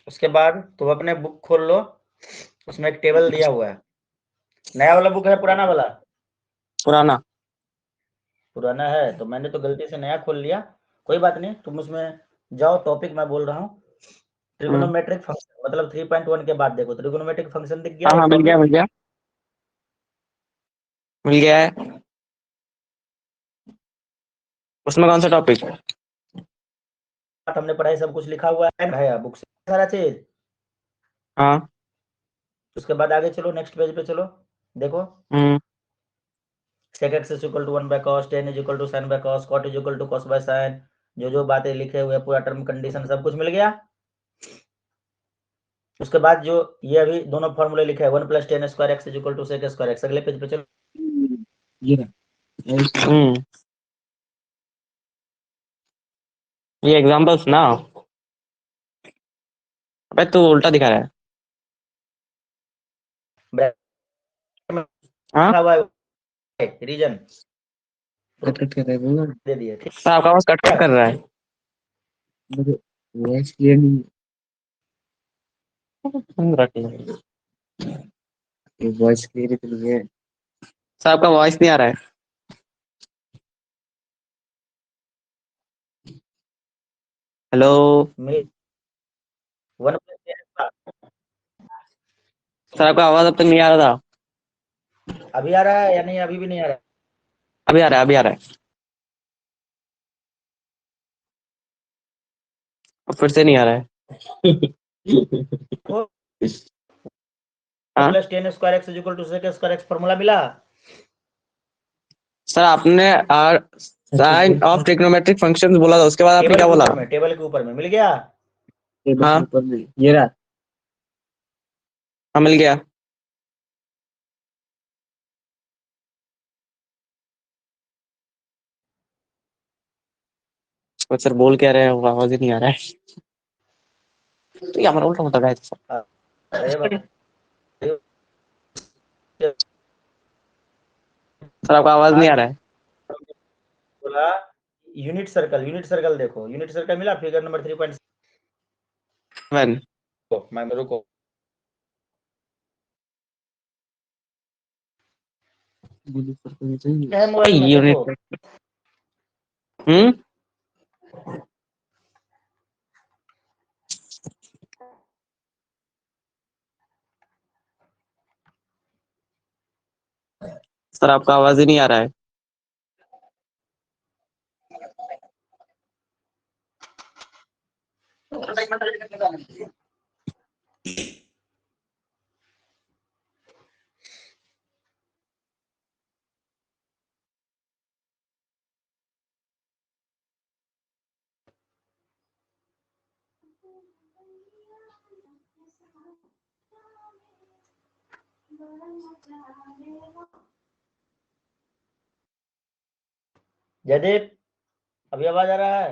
उसके बाद तुम अपने बुक खोल लो, उसमें एक टेबल दिया हुआ है। नया वाला बुक है पुराना वाला? पुराना। पुराना है तो मैंने तो गलती से नया खोल लिया, कोई बात नहीं, तुम उसमें जाओ, टॉपिक मैं बोल रहा हूँ, ट्रिगोनोमेट्रिक फंक्शन, मतलब 3.1 के बाद देखो, ट्रिगोनोमेट्रिक फंक्शन दिख गया? हाँ मिल गया मिल गया है। उसमें कौन सा टॉपिक? हमने पढ़ाई सब कुछ लिखा हुआ है बुक से सारा चीज। हाँ। उसके बाद आगे चलो, नेक्स्ट पेज पे चलो, देखो sec x is equal to 1 by cos, tan is equal to sin by cos, cot is equal to cos by sin, जो बातें लिखे हुए पूरा टर्म कंडीशन सब कुछ मिल गया। उसके बाद जो ये अभी दोनों फॉर्मूले लिखे हैं 1 plus tan square x is equal to sec square x, अगले पेज पे चलो। ये एग्जांपल्स ना, अबे तू उल्टा दिखा रहा है। हाँ रीजन कट कट कर रहा है दे दिए, ठीक तो आपका आवाज कट कट कर रहा है। वॉइस क्लियर नहीं, वॉइस क्लियर नहीं है सर, आपका वॉइस नहीं आ रहा है। हेलो 1 प्लस टेन, सर, आपका आवाज अब तक नहीं आ रहा था। अभी आ रहा है या नहीं? अभी भी नहीं आ रहा है? अभी आ रहा है, अभी आ रहा है, अब फिर से नहीं आ रहा है। हाँ plus tan square x is equal to sec square x formula मिला? सर, आपने साइन ऑफ ट्रिग्नोमेट्रिक फंक्शंस बोला था, उसके बाद आपने क्या बोला? टेबल के ऊपर में मिल गया। हाँ ये रहा, हाँ मिल गया। तो सर बोल क्या रहे हैं, वो आवाज ही नहीं आ रहा है, तो ये हमारा उल्टा होता है अरे सर, आपका आवाज नहीं आ रहा है। बोला यूनिट सर्कल देखो, यूनिट सर्कल मिला फिगर नंबर 3.7, मैं रुको, यूनिट सर, आपका आवाज ही नहीं आ रहा है। जयदीप अभी आवाज आ रहा है?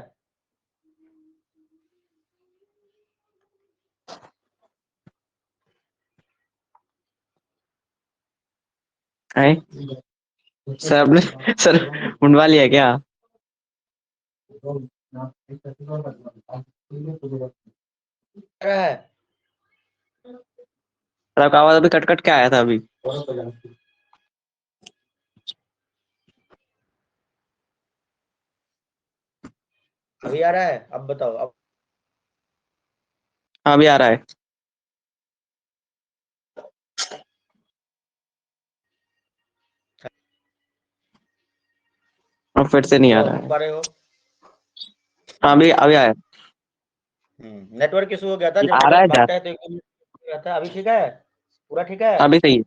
सर आपने सर मुंडवा लिया क्या? है सर, आपका आवाज अभी कट कट के आया था अभी। अभी आ रहा है? अब बताओ, अब हाँ अभी आ रहा है, अब फिर से नहीं आ रहा है। पा रहे हो? हाँ अभी अभी आया। नेटवर्क इशू हो गया था, जब आ रहा है नेटवर्क क्या? भागता है तो एक था। अभी ठीक है, पूरा ठीक है। अभी सही है।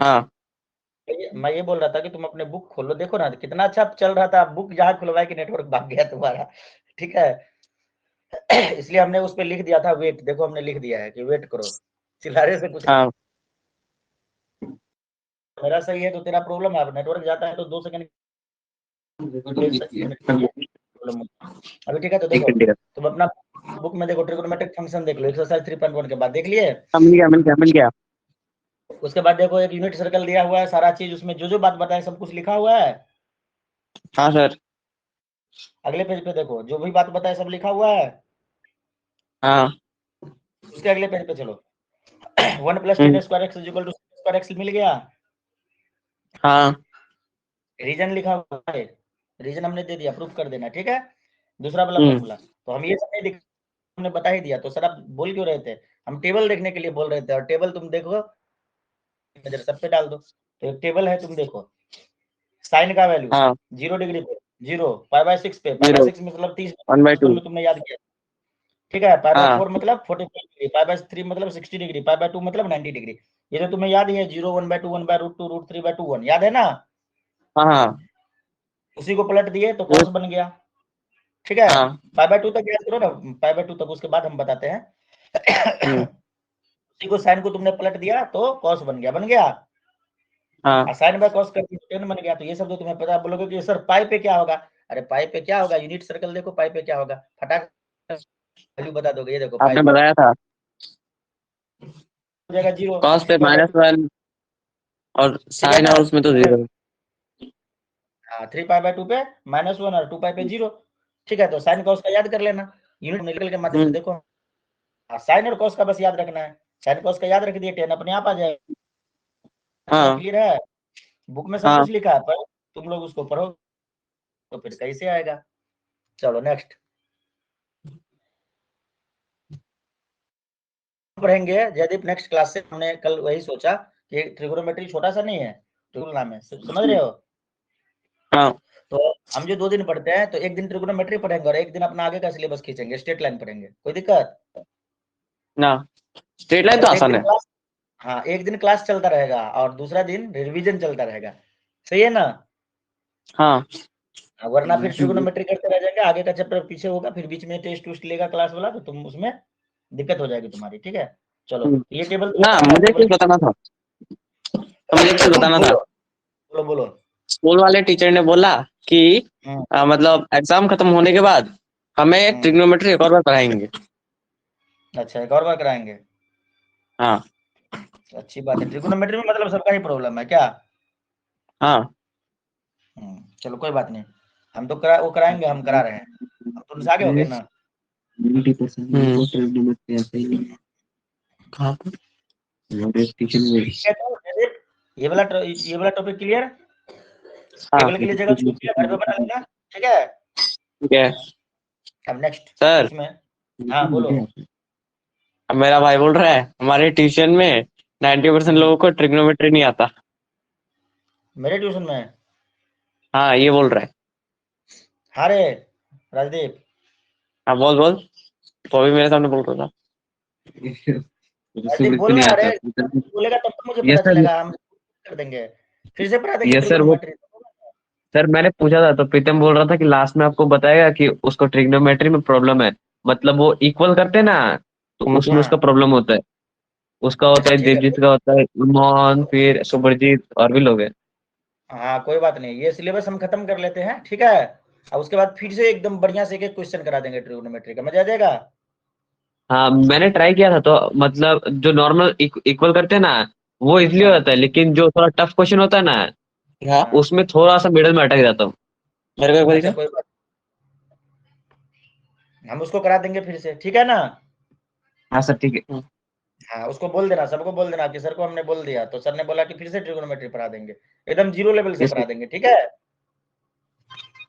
हाँ मैं ये बोल रहा था कि तुम अपने बुक खोलो, देखो ना कितना अच्छा चल रहा था, बुक जहाँ खुलवाए कि नेटवर्क भाग गया तुम्हारा, ठीक है। इसलिए हमने उस पे लिख दिया था वेट, देखो हमने लिख दिया है कि वेट करो, चिल्लाने से कुछ हाँ मेरा सही है तो तेरा प्रॉब्लम है, नेटवर्क जाता है तो 2 सेकंड प्रॉब्लम अभी, ठीक है। तो देखो तुम अपना बुक में देखो, ट्रिगोनोमेट्रिक फंक्शन देख लो, एक्सरसाइज 3.1 के बाद देख लिए। मिल गया। उसके बाद देखो एक यूनिट सर्कल दिया हुआ है, सारा चीज उसमें जो जो बात बताए सब कुछ लिखा हुआ है। हाँ सर। अगले पेज पे देखो, जो भी बात बताए सब लिखा हुआ है। हाँ। उसके अगले पेज पे चलो। 1 + 10 square x equal to square x मिल गया। हाँ। रीजन लिखा हुआ है, रीजन हमने दे दिया, प्रूफ कर देना, ठीक है। दूसरा वाला फॉर्मूला तो हम ये सब नहीं हमने बता ही दिया, तो सर आप बोल क्यों रहे थे, हम टेबल देखने के लिए बोल रहे थे, और टेबल तुम देखो नजर सब पे डाल दो। तो एक टेबल है, तुम देखो साइन का वैल्यू हाँ 0 डिग्री पे 0, π/6 पे, π/6 मतलब 30 1/2 में तुमने याद किया, ठीक है। हाँ π/4 मतलब 45 डिग्री, π/3 मतलब 60 डिग्री, π/2 मतलब 90 डिग्री। ये तो तुम्हें याद ही है, 0 1/2 1/√2 √3/2 1, याद है ना। हाँ हाँ उसी को पलट दिए तो cos बन गया, ठीक है। हाँ π/2 तक याद करो ना, π/2 तक, उसके बाद हम बताते हैं। उसी को साइन को तुमने पलट दिया तो cos बन गया, बन गया। हाँ साइन बाय cos कर दिया 10 बन गया। तो ये सब तो तुम्हें पता, बोलोगे कि सर पाई पे क्या होगा, अरे पाई पे क्या होगा, यूनिट सर्कल देखो, पाई पे क्या होगा, फटाक वैल्यू बता दोगे। ये देखो पाई आपने पे बताया था हो जाएगा 0, कॉस पे 3/2, -1 और ठीक है साइन ना। और उसमें तो 0। हाँ 3π/2 पे -1 और 2π पे 0, ठीक है। तो साइन कॉस का याद कर लेना, यूनिट निकल के माध्यम से देखो। साइन और कॉस का बस याद रखना है, साइन कॉस का याद रख दिए, 10 अपने आप आ जाएगा। हाँ क्लियर है, बुक में सब हाँ कुछ लिखा है, पर तुम लोग उसको पढ़ो तो फिर कैसे आएगा। चलो नेक्स्ट पढ़ेंगे जयदीप, नेक्स्ट क्लास से। हमने कल वही सोचा कि ट्रिगोनोमेट्री छोटा सा नहीं है, टूल नाम है, समझ रहे हो। हाँ तो हम जो 2 दिन पढ़ते हैं, तो एक दिन ट्रिगोनोमेट्री पढ़ेंगे और एक दिन अपना आगे का सिलेबस खींचेंगे, स्ट्रेट लाइन पढ़ेंगे, कोई दिक्कत ना। स्ट्रेट लाइन तो मतलब एक आसान दिन है। क्लास, हाँ एक दिन क्लास चलता रहेगा और दूसरा दिन रिवीजन चलता रहेगा, सही है ना। हाँ वरना फिर ट्रिगोनोमेट्री करते रह जाएंगे, आगे का चैप्टर पीछे होगा, फिर बीच में टेस्ट टूस्ट लेगा क्लास वाला, तो तुम उसमें दिक्कत हो जाएगी तुम्हारी, ठीक है। चलो तो ये टेबल ना बताना है, मुझे टेबल कुछ बताना था, तो मुझे कुछ बताना था। बोलो बोलो बोलो। स्कूल वाले टीचर ने बोला कि हम्म मतलब एग्जाम खत्म होने के बाद हमें हम्म, ट्रिग्नोमेट्री एक और बार पढ़ाएंगे। अच्छा एक और बार कराएंगे, हाँ अच्छी बात है। ट्रिगोनोमेट्री में मतलब सबका ही प्रॉब्लम है क्या। हाँ चलो कोई बात नहीं, हम तो वो कराएंगे, हम करा रहे हैं, हम तुमसे आगे हो गए ना। 90% कहाँ पर? ठीक है तो जयदीप, ये वाला टॉपिक क्लियर, हाँ टेबल के लिए जगह छोड़ दिया, घर पे बना लेना, ठीक है। ठीक है अब नेक्स्ट सर। इसमें, हाँ बोलो। अब मेरा भाई बोल रहा है हमारे ट्यूशन में 90% हम्म, लोगों को ट्रिग्नोमेट्री नहीं आता। मेरे ट्यूशन में, हाँ ये बोल रहा है। हाँ रे राजदीप, हाँ बोल बोल। वो भी मेरे सामने बोल रहा था। राजदीप को नहीं बोलना, अरे आता। बोलेगा तब तो मुझे यस पता सर। चलेगा, हम कर देंगे, फिर से पढ़ा देंगे यस सर वो ट्रिगोनोमेट्री। सर मैंने पूछा था तो प्रीतम बोल रहा था कि लास्ट में आपको बताएगा कि उसको ट्रिग्नोमेट्री में प्रॉब्लम है, मतलब वो इक्वल करते हैं ना, तो उसमें उसका हाँ प्रॉब्लम होता है। उसका होता अच्छा है, ठीक है, देवजीत का होता है, मोहन, फिर सुपरजीत और भी लोग हैं। हाँ कोई बात नहीं, ये सिलेबस हम खत्म कर लेते हैं, ठीक है। और उसके बाद फिर से एकदम बढ़िया से एक क्वेश्चन करा देंगे ट्रिगोनोमेट्री का, मजा आ जाएगा। हाँ मैंने ट्राई किया था तो मतलब जो नॉर्मल इक्वल करते हैं ना वो इजिली हो हाँ जाता है, लेकिन जो थोड़ा टफ क्वेश्चन होता है ना, हाँ हाँ, उसमें थोड़ा सा मिडल में अटक जाता हूँ। मेरे को एक बार अच्छा दिखा। कोई बात, हम उसको करा देंगे फिर से, ठीक है ना। हाँ सर ठीक है। हाँ उसको बोल देना, सबको बोल देना कि सर को हमने बोल दिया, तो सर ने बोला कि फिर से ट्रिगोनोमेट्री पढ़ा देंगे, एकदम जीरो लेवल से यस पढ़ा देंगे, ठीक है।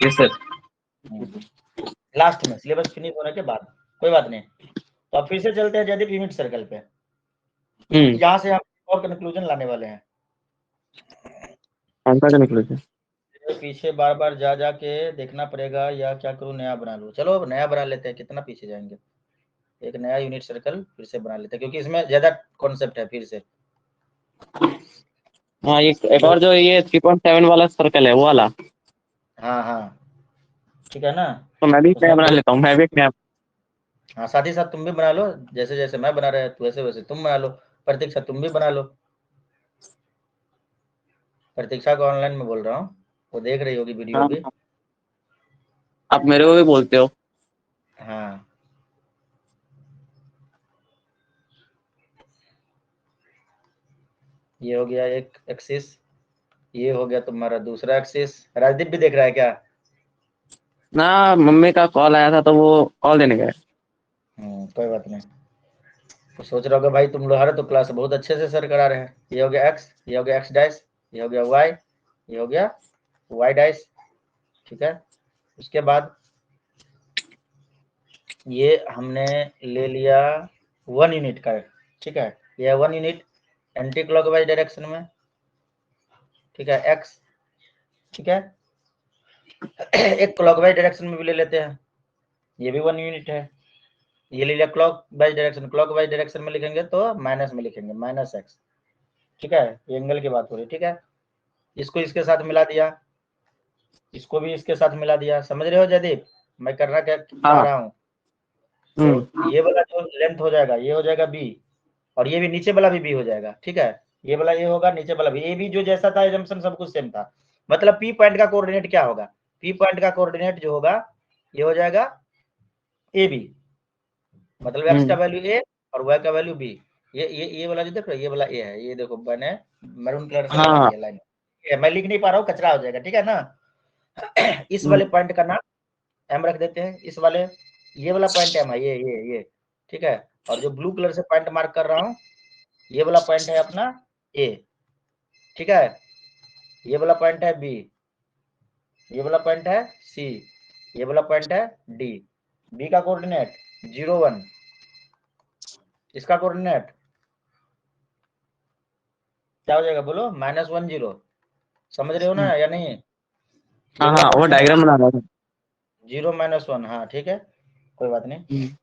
Yes sir. लास्ट में सिलेबस फिनिश होने के बाद, कोई बात नहीं। तो अब फिर से चलते हैं जयदीप यूनिट सर्कल पे, हम्म। यहाँ से हम और कंक्लूजन लाने वाले हैं। कौन सा निकले थे? पीछे बार बार जा जा के देखना पड़ेगा, या क्या करूँ, नया बना लूँ। चलो अब नया बना लेते हैं, कितना पीछे जाएंगे, एक नया यूनिट सर्कल फिर से बना लेते हैं, क्योंकि इसमें ज्यादा कॉन्सेप्ट है फिर से। हाँ एक ये और जो ये 3.7 वाला सर्कल है वो वाला। हाँ हाँ ठीक है ना। तो मैं भी एक नया उसमें बना दो, लेता हूँ, मैं भी एक नया। हाँ साथ ही साथ तुम भी बना लो, जैसे जैसे मैं बना रहा है वैसे वैसे तुम बना लो। प्रतीक्षा तुम भी बना लो। प्रतीक्षा को ऑनलाइन में बोल रहा हूँ, वो देख रही होगी वीडियो हाँ भी। आप मेरे को भी बोलते हो। हाँ ये हो गया एक एक्सिस, ये हो गया तुम्हारा दूसरा एक्सिस। राजदीप भी देख रहा है क्या? ना मम्मी का कॉल आया था तो वो कॉल देने गए। कोई बात नहीं। तो सोच रहे होगे भाई तुम लोग हर तो क्लास बहुत अच्छे से सर करा रहे हैं। ये हो गया एक्स, ये हो गया एक्स डैश, ये हो गया वाई, ये हो गया वाई डैश। ठीक है, उसके बाद ये हमने ले लिया 1 यूनिट का। ठीक है, ये 1 यूनिट एंटी क्लॉकवाइज डायरेक्शन में। ठीक है एक्स। ठीक है एक क्लॉकवाइज डायरेक्शन में भी ले लेते हैं, ये भी 1 यूनिट है। ये ले लिया clock wise direction, clock wise direction में लिखेंगे तो माइनस में लिखेंगे, माइनस एक्स। ठीक है, ये एंगल की बात हो रही है। ठीक है, इसको इसके साथ मिला दिया, इसको भी इसके साथ मिला दिया। समझ रहे हो जयदीप मैं करना क्या चाह हाँ। रहा हूँ? तो ये वाला जो लेंथ हो जाएगा ये हो जाएगा बी, और ये भी नीचे वाला भी बी हो जाएगा। ठीक है, ये वाला ये होगा, नीचे वाला भी। ए बी जो जैसा था एजम्पशन सब कुछ सेम था। मतलब पी पॉइंट का कोऑर्डिनेट क्या होगा? पी पॉइंट का कोऑर्डिनेट जो होगा ये हो जाएगा ए बी, मतलब एक्स का वैल्यू ए और वाई का वैल्यू बी। ये वाला जो देख रहे हो ये वाला ए है, ये देखो मैंने मैरून कलर से लगा हाँ। दिया लाइन। मैं लिख नहीं पा रहा हूँ, कचरा हो जाएगा। ठीक है ना इस हम्म। वाले पॉइंट का नाम एम रख देते हैं। इस वाले ये वाला पॉइंट एम है, ये ठीक है। और जो ब्लू कलर से पॉइंट मार्क कर रहा हूँ ये वाला पॉइंट है अपना ए। ठीक है, ये वाला पॉइंट है बी, ये वाला पॉइंट है सी, ये वाला पॉइंट है डी। बी का कोऑर्डिनेट 0 1, इसका कोऑर्डिनेट क्या हो जाएगा बोलो? -1 0। समझ रहे हो ना या नहीं? ये हाँ वाला हाँ वो कोऑर्डिनेट डायग्राम बना रहा था। 0 -1, हाँ ठीक है, कोई बात नहीं। हम्म।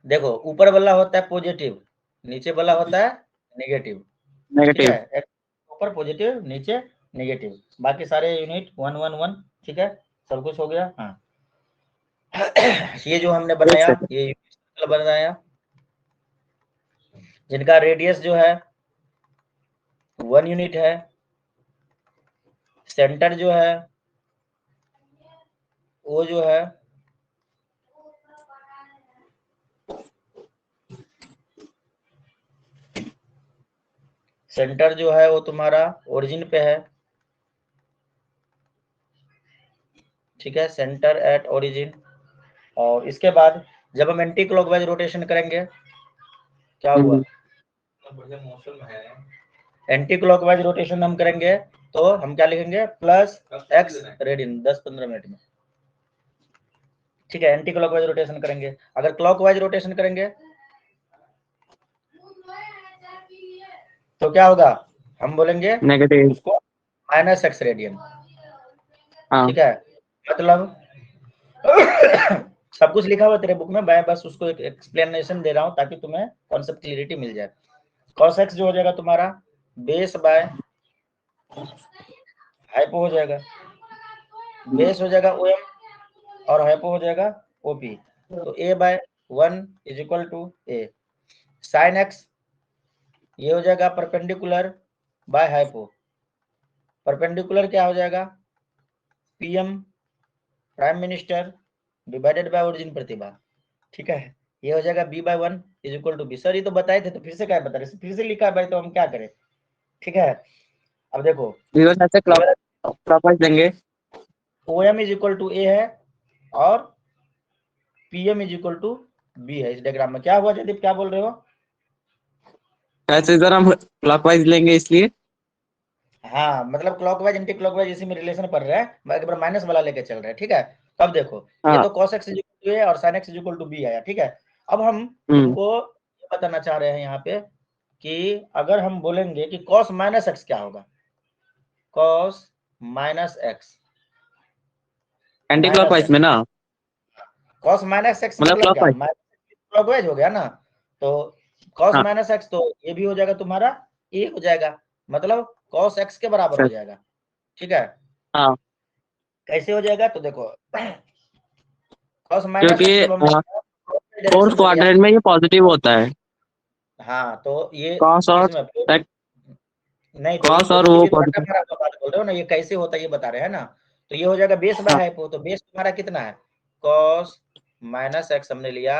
देखो ऊपर वाला होता है पॉजिटिव, नीचे वाला होता है नेगेटिव। ठीक नेगेटिव। है, ऊपर पॉजिटिव नीचे नेगेटिव, बाकी सारे यूनिट 1 1 1। ठीक है, सब कुछ हो गया। हाँ ये जो हमने एक बनाया सेकंड। ये यूनिट बनाया, जिनका रेडियस जो है 1 यूनिट है। सेंटर जो है वो जो है सेंटर जो है वो तुम्हारा ओरिजिन पे है। ठीक है, सेंटर एट ओरिजिन। और इसके बाद जब हम एंटी क्लॉकवाइज रोटेशन करेंगे क्या हुआ? बढ़िया मौसम है। एंटी क्लॉकवाइज रोटेशन हम करेंगे तो हम क्या लिखेंगे? प्लस एक्स रेडियन 10-15 मिनट में। ठीक है, एंटी क्लॉकवाइज रोटेशन करेंगे। अगर क्लॉकवाइज रोटेशन करेंगे तो क्या होगा? हम बोलेंगे नेगेटिव। उसको माइनस एक्स रेडियन। हाँ। ठीक है, मतलब सब कुछ लिखा हुआ तेरे बुक में, मैं बस उसको एक एक्सप्लेनेशन दे रहा हूँ ताकि तुम्हें कॉन्सेप्ट क्लियरिटी मिल जाए। cos x जो हो जाएगा तुम्हारा बेस बाय हाइपो हो जाएगा, बेस हो जाएगा OM और हाइपो हो जाएगा OP। तो a by 1 is equal to a। Sine x ये हो जाएगा परपेंडिकुलर बाय हाइपो। परपेंडिकुलर क्या हो जाएगा? PM prime minister divided by origin प्रतिभा। ठीक है, ये हो जाएगा b by 1 is equal to B. Sir ये तो बताए थे तो फिर से क्या बता रहे? फिर से लिखा है भाई तो हम क्या करें? ठीक है, अब देखो जीरो से क्लॉकवाइज लेंगे। OM is equal to a है और PM is equal to b है। इस डायग्राम में क्या हुआ जयदीप, क्या बोल रहे हो? ऐसे इधर हम क्लॉकवाइज लेंगे इसलिए। हाँ मतलब क्लॉकवाइज एंटी क्लॉकवाइज इसी में रिलेशन पड़ रहा है, एक बार माइनस वाला लेके चल रहा है। ठीक है, अब देखो ये हाँ। तो cos x is equal to A और sin x is equal to B आया। ठीक है, अब हम हम्म। तुमको ये बताना चाह रहे हैं यहाँ पे कि अगर हम बोलेंगे कि cos माइनस एक्स क्या होगा? cos minus x, anti minus clockwise x, में ना। cos माइनस एक्स मतलब मतलब क्या? क्लॉकवाइज। क्लॉकवाइज हो गया ना। तो cos हाँ। माइनस एक्स तो ये भी हो जाएगा तुम्हारा ए हो जाएगा। मतलब cos x के बराबर हो जाएगा, ठीक है। हाँ, कैसे हो जाएगा तो देखो cos माइनस क्योंकि x जब हमने फोर्थ डायरेक्शन में लिया, क्वाड्रेंट में ये पॉजिटिव होता है, हाँ तो ये कॉस और किसमें नहीं, तो ये कॉस और वो पॉजिटिविटी पॉजिटिव। बराबर आप बात बोल रहे हो ना, ये कैसे होता है ये बता रहे हैं ना। तो ये हो जाएगा बेस बाय हाँ, हाइपो, तो बेस तुम्हारा कितना है cos माइनस x हमने लिया,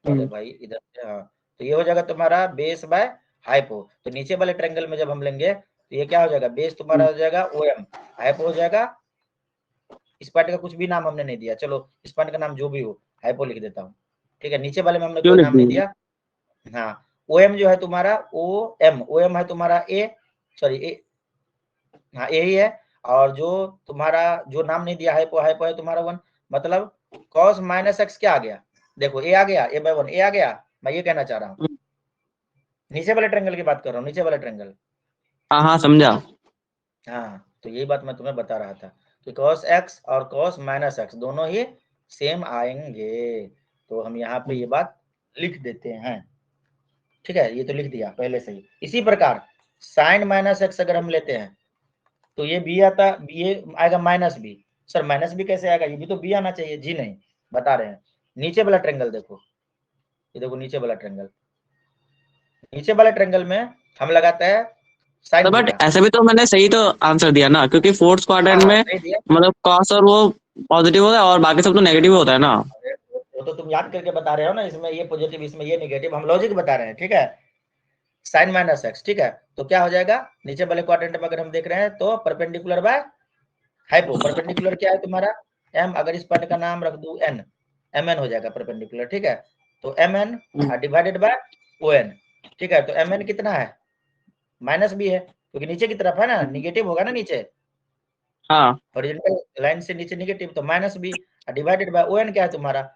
अरे भाई इधर से, हाँ तो ये हो जाएगा तुम्हारा बेस बाय हाइपो। तो नीचे वाले ट्रायंगल में जब हम लेंगे तो ये क्या हो जाएगा, बेस तुम्हारा हो जाएगा OM, हाइपो हो जाएगा, इस पार्ट का कुछ भी नाम हमने नहीं दिया, चलो इस पार्ट का नाम जो भी हो हाइपो लिख देता हूँ, ठीक है। नीचे वाले में हमने क्यों कोई लिख नाम नहीं दी? दिया, हाँ। OM जो है तुम्हारा OM है तुम्हारा A, सॉरी A, हाँ A ही है। और जो तुम्हारा जो नाम नहीं दिया हाइपो है तुम्हारा 1, मतलब cos माइनस x क्या आ गया, देखो A आ गया, A/1 A आ गया, मैं ये कहना चाह रहा हूँ। नीचे वाले ट्रायंगल की बात कर रहा हूँ, नीचे वाला ट्रायंगल, हाँ हाँ, समझा। हाँ तो यही बात मैं तुम्हें बता रहा था कि cos x और cos माइनस x दोनों ही सेम आएंगे, तो हम यहाँ पे ये बात लिख देते हैं, ठीक है। ये तो लिख दिया पहले से ही। इसी प्रकार sin माइनस x अगर हम लेते हैं तो ये b आता, ये आएगा minus b, sir minus b कैसे आएगा, ये भी तो b आना चाहिए, जी नहीं, बता रहे हैं। नीचे वाला ट्रायंगल देखो, ये देखो नीचे वाला ट्रायंगल, नीचे वाले ट्रायंगल में हम लगाते हैं तो sin बट थीटा, ऐसे भी तो मैंने सही तो आंसर दिया ना, क्योंकि फोर्थ हाँ क्वाड्रेंट हाँ में सही दिया। मतलब कॉस और वो पॉजिटिव होता है और बाकी सब तो नेगेटिव होता है ना। वो तो तुम याद करके बता रहे हो ना, इसमें ये पॉजिटिव इसमें ये नेगेटिव, हम लॉजिक बता रहे हैं, ठीक है। sin माइनस एक्स, ठीक है। तो क्या हो जाएगा, नीचे वाले क्वाड्रेंट में अगर हम देख रहे हैं तो परपेंडिकुलर बाय हाइपो, परपेंडिकुलर क्या है तुम्हारा m, अगर इस पार्ट का नाम रख दूं n, mn हो जाएगा परपेंडिकुलर, ठीक है। तो mn डिवाइडेड बाय on, ठीक है। तो mn कितना है, माइनस भी है क्योंकि नीचे की तरफ है ना, निगेटिव होगा ना नीचे, हाँ, हॉरिजॉन्टल लाइन से नीचे निगेटिव, तो minus b divided by on क्या है तुम्हारा,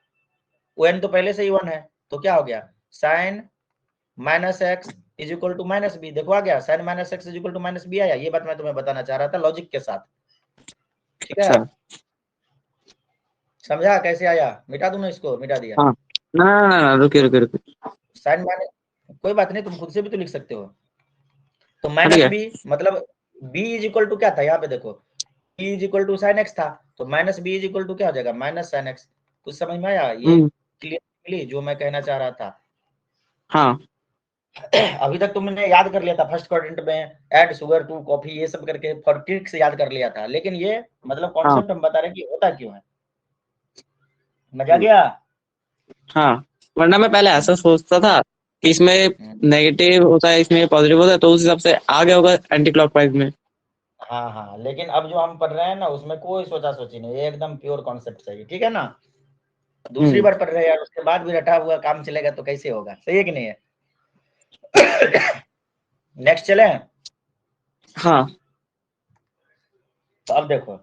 on तो पहले से ही 1 है, तो क्या हो गया sin minus x is equal to minus b, देखो आ गया sin minus x is equal to minus b आया। ये बात मैं तुम्हें बताना चाह रहा था लॉजिक के साथ, ठीक है। अच्छा, समझा कैसे आया, मिटा दूं ना इसको, मिटा दिया। हाँ, ना ना ना ना, रुकिए रुकिए रुकिए। sin माइनस, कोई बात नहीं, तुम खुद से भी तो लिख सकते हो। तो हाँ, ठीक माइनस है। बी मतलब b इज इक्वल टू क्या था, यहाँ पे देखो b is equal to sine x था, तो minus b is equal to क्या हो जाएगा, माइनस साइन एक्स। कुछ समझ में आया, ये हम्म, क्लियर मिली जो मैं कहना चाह रहा था। हाँ, अभी तक तुमने याद कर लिया था फर्स्ट क्वाड्रेंट में ऐड शुगर टू कॉफी ये सब करके फॉर ट्रिक से याद कर लिया था, लेकिन ये मतलब हाँ, कॉन्सेप्ट हम बता रहे हैं कि होता क्यों है। मजा गया। हाँ, वरना मैं पहले ऐसा सोचता था कि इसमें नेगेटिव होता है, इसमें पॉजिटिव होता है, तो उस हिसाब से आगे होगा एंटी क्लॉकवाइज में। हाँ हाँ, लेकिन अब जो हम पढ़ रहे हैं ना उसमें कोई सोचा सोची नहीं, ये एकदम प्योर कॉन्सेप्ट चाहिए, ठीक है ना। दूसरी बार पढ़ रहे हैं यार, उसके बाद भी रटा हुआ काम चलेगा तो कैसे होगा, सही है कि नहीं है। नेक्स्ट चले। हाँ, तो अब देखो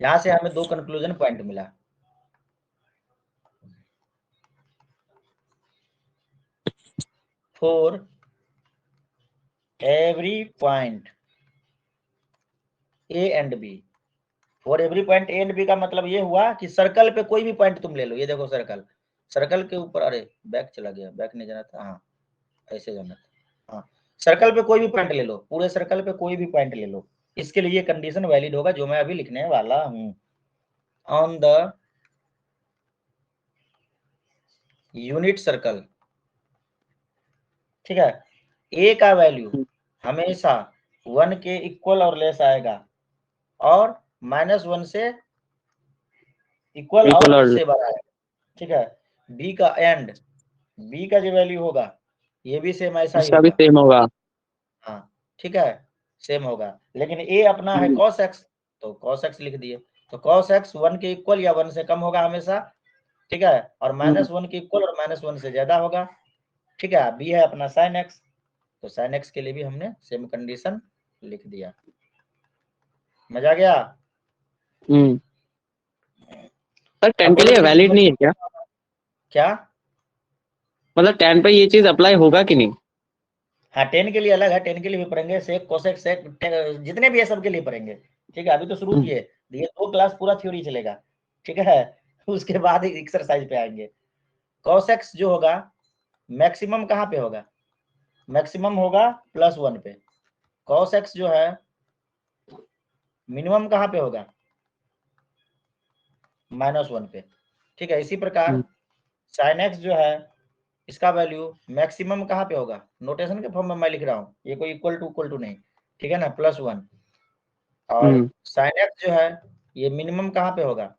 यहाँ से हमें दो कंक्लूजन पॉइंट मिला। For every point a and b, for every point a and b का मतलब ये हुआ कि सर्कल पे कोई भी पॉइंट तुम ले लो, ये देखो सर्कल, सर्कल के ऊपर, अरे बैक चला गया, बैक नहीं जाना था, हाँ ऐसे जाना था, हाँ। सर्कल पे कोई भी पॉइंट ले लो, पूरे सर्कल पे कोई भी पॉइंट ले लो, इसके लिए कंडीशन वैलिड होगा जो मैं अभी लिखने वाला हूँ। ऑन द यूनिट सर्कल, ठीक है, ए का वैल्यू हमेशा 1 के इक्वल और लेस आएगा और -1 से इक्वल और बिल्कुल, और उससे बड़ा आएगा, ठीक है। बी का एंड, बी का जो वैल्यू होगा ये भी सेम ऐसा ही उसका भी होगा, सेम होगा। हाँ ठीक है, सेम होगा। लेकिन ए अपना है cos x, तो cos x लिख दिए, तो cos x 1 के इक्वल या 1 से कम होगा हमेशा, ठीक है, और -1 के इक्वल और -1 से ज्यादा होगा, ठीक है। बी है अपना sin x, तो sin x के लिए भी हमने सेम कंडीशन लिख दिया। मजा आ गया। हम्म। सर अब 10 के बोलो लिए कि वैलिड नहीं है क्या? क्या, मतलब 10 पे ये चीज अप्लाई होगा कि नहीं? हाँ 10 के लिए अलग है, 10 के लिए भी पढ़ेंगे, सेक कोसेक सेक जितने भी है सबके लिए पढ़ेंगे, ठीक है। अभी तो शुरू किए, ये 2 क्लास पूरा थ्योरी चलेगा, ठीक है। उसके बाद एक्सरसाइज पे आएंगे। cos x जो होगा मैक्सिमम कहाँ पे होगा, मैक्सिमम होगा +1 पे, cos x जो है मिनिमम कहाँ पे होगा, -1 पे, ठीक है। इसी प्रकार sin x जो है इसका वैल्यू मैक्सिमम कहाँ पे होगा, नोटेशन के फॉर्म में मैं लिख रहा हूँ, ये कोई इक्वल टू नहीं, ठीक है ना, +1। और sin x जो है ये मिनिमम कहाँ पे होगा,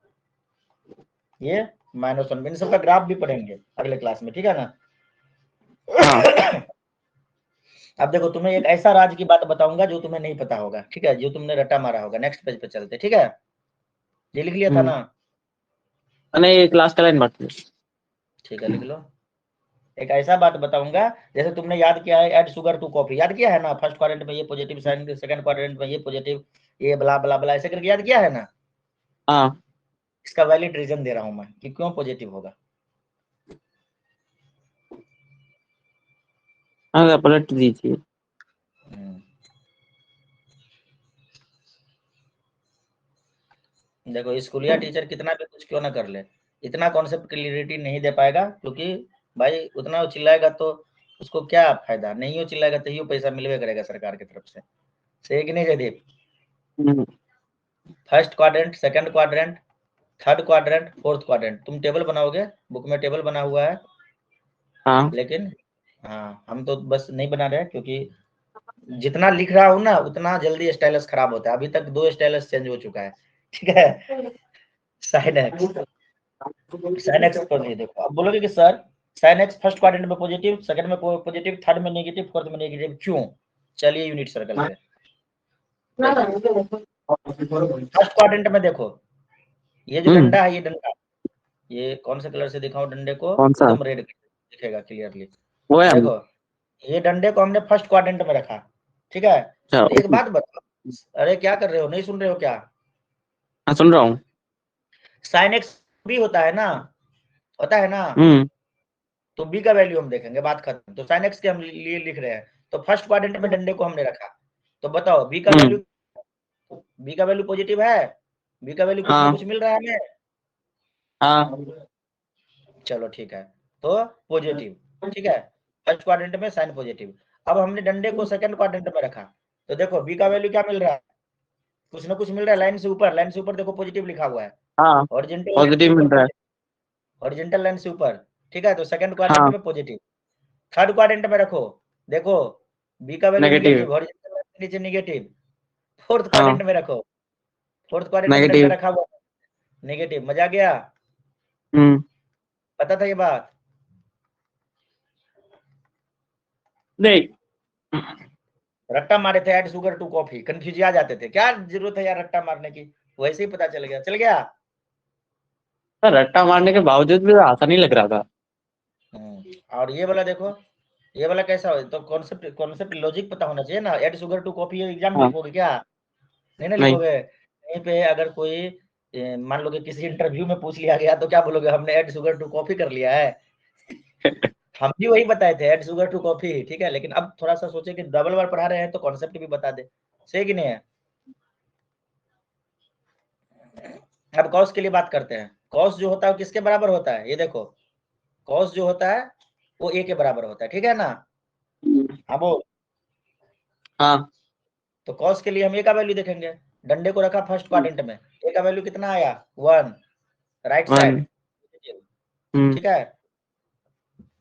ये -1। इन सबका ग्राफ भी पढ़ेंगे अगले क्लास में, ठीक है ना। अब देखो तुम्हें एक ऐसा राज की बात बताऊंगा जो तुम्हें नहीं पता होगा, ठीक है, जो तुमने रट्टा मारा होगा। नेक्स्ट पेज पे चलते, ठीक है, ये लिख लिया था ना, नहीं क्लास का लाइन बात, ठीक है लिख लो। एक ऐसा बात बताऊंगा, जैसे तुमने याद किया है ऐड शुगर टू कॉफी, याद किया है ना, फर्स्ट क्वाड्रेंट में ये पॉजिटिव साइन, सेकंड क्वाड्रेंट में ये पॉजिटिव, ये ब्ला ब्ला ब्ला ऐसे करके याद किया है ना। हाँ इसका वैलिड रीजन दे रहा हूं मैं कि क्यों पॉजिटिव होगा। हाँ पलट दीजिए। देखो स्कूलिया टीचर कितना भी कुछ क्यों ना कर ले, इतना कॉन्सेप्ट क्लियरिटी नहीं दे पाएगा, क्योंकि भाई उतना वो चिल्लाएगा तो उसको क्या फायदा, नहीं हो चिल्लाएगा तो ही पैसा मिलवे करेगा सरकार की तरफ से, सही कि नहीं Jaydeep. First quadrant, second quadrant, third quadrant, fourth quadrant, तुम टेबल बनाओगे, बुक में टेबल बना हुआ है। हाँ लेकिन हाँ हम तो बस नहीं बना रहे, क्योंकि जितना लिख रहा हूँ ना उतना जल्दी स्टाइलस खराब होता है। अभी तक 2 स्टाइलस चेंज हो चुका है, ठीक है। साइन एक्स पर नहीं, देखो अब बोलोगे कि sir sine x first quadrant में पॉजिटिव, सेकंड में पॉजिटिव, थर्ड में नेगेटिव, फोर्थ में नेगेटिव, क्यों। चलिए यूनिट सर्कल पे फर्स्ट क्वाड्रेंट में देखो, ये जो डंडा है, ये डंडा, ये कौन से कलर से दिखाऊं डंडे को, एकदम रेड दिखेगा क्लियरली। वो है देखो ये डंडे को हमने फर्स्ट क्वाड्रेंट में रखा, ठीक है। तो एक बात बताओ, अरे क्या कर रहे हो, नहीं सुन रहे हो क्या। हाँ सुन रहा हूँ। साइन एक्स भी होता है ना, होता है ना, तो बी का वैल्यू हम देखेंगे, बात खत्म। तो साइन एक्स के हम लिए लिख रहे हैं, तो फर्स्ट क्वाड्रेंट में डंडे को हमने रखा, तो बताओ बी का वैल्यू, बी का वैल्यू पॉजिटिव है, बी का वैल्यू कुछ ना कुछ मिल रहा है हमें। हाँ चलो ठीक है, तो पॉजिटिव, ठीक है, फर्स्ट क्वाड्रेंट में साइन पॉजिटिव। अब हमने डंडे को सेकंड क्वाड्रेंट में रखा, तो देखो बी का वैल्यू क्या मिल रहा है, कुछ ना कुछ मिल रहा है, लाइन से ऊपर, लाइन से ऊपर देखो पॉजिटिव लिखा हुआ है, हाँ पॉजिटिव मिल रहा है, हॉरिजॉन्टल लाइन से ऊपर, ठीक है। तो सेकंड क्वाड्रेंट में पॉजिटिव, थर्ड क्वाड्रेंट में रखो, देखो बी का वैल्यू नेगेटिव, हॉरिजॉन्टल लाइन के नीचे नेगेटिव, फोर्थ क्वाड्रेंट में रखो, फोर्थ क्वाड्रेंट में डंडा रखा हुआ नेगेटिव, मजा गया, पता था ये बात नहीं। रट्टा मारे थे add sugar to coffee, confuse आ जाते थे, क्या जरूरत है यार रट्टा मारने की, वैसे ही पता चल गया, चल गया। रट्टा मारने के बावजूद भी आसान नहीं लग रहा था। और ये वाला देखो, ये वाला कैसा हो, तो कॉन्सेप्ट लॉजिक पता होना चाहिए ना। Add sugar to coffee exam में लिखोगे क्या, नहीं ना लिखोगे। कहीं पे अगर कोई मान लो कि किसी इंटरव्यू में पूछ लिया गया तो क्या बोलोगे, हमने ऐड शुगर टू कॉफी कर लिया है। हम भी वही बताए थे, ऐड शुगर टू कॉफी, ठीक है। लेकिन अब थोड़ा सा सोचे कि डबल बार पढ़ा रहे हैं तो कॉन्सेप्ट भी बता दे, सही कि नहीं है। अब कॉस के लिए बात करते हैं। कॉस जो होता है किसके बराबर होता है, ये देखो कॉस जो होता है वो ए के बराबर होता है, ठीक है ना। हाँ बोल। हाँ तो कॉस के लिए हम ए का वैल्यू देखेंगे, डंडे को रखा फर्स्ट क्वाड्रेंट में, ए का वैल्यू कितना आया 1, राइट साइड, ठीक है।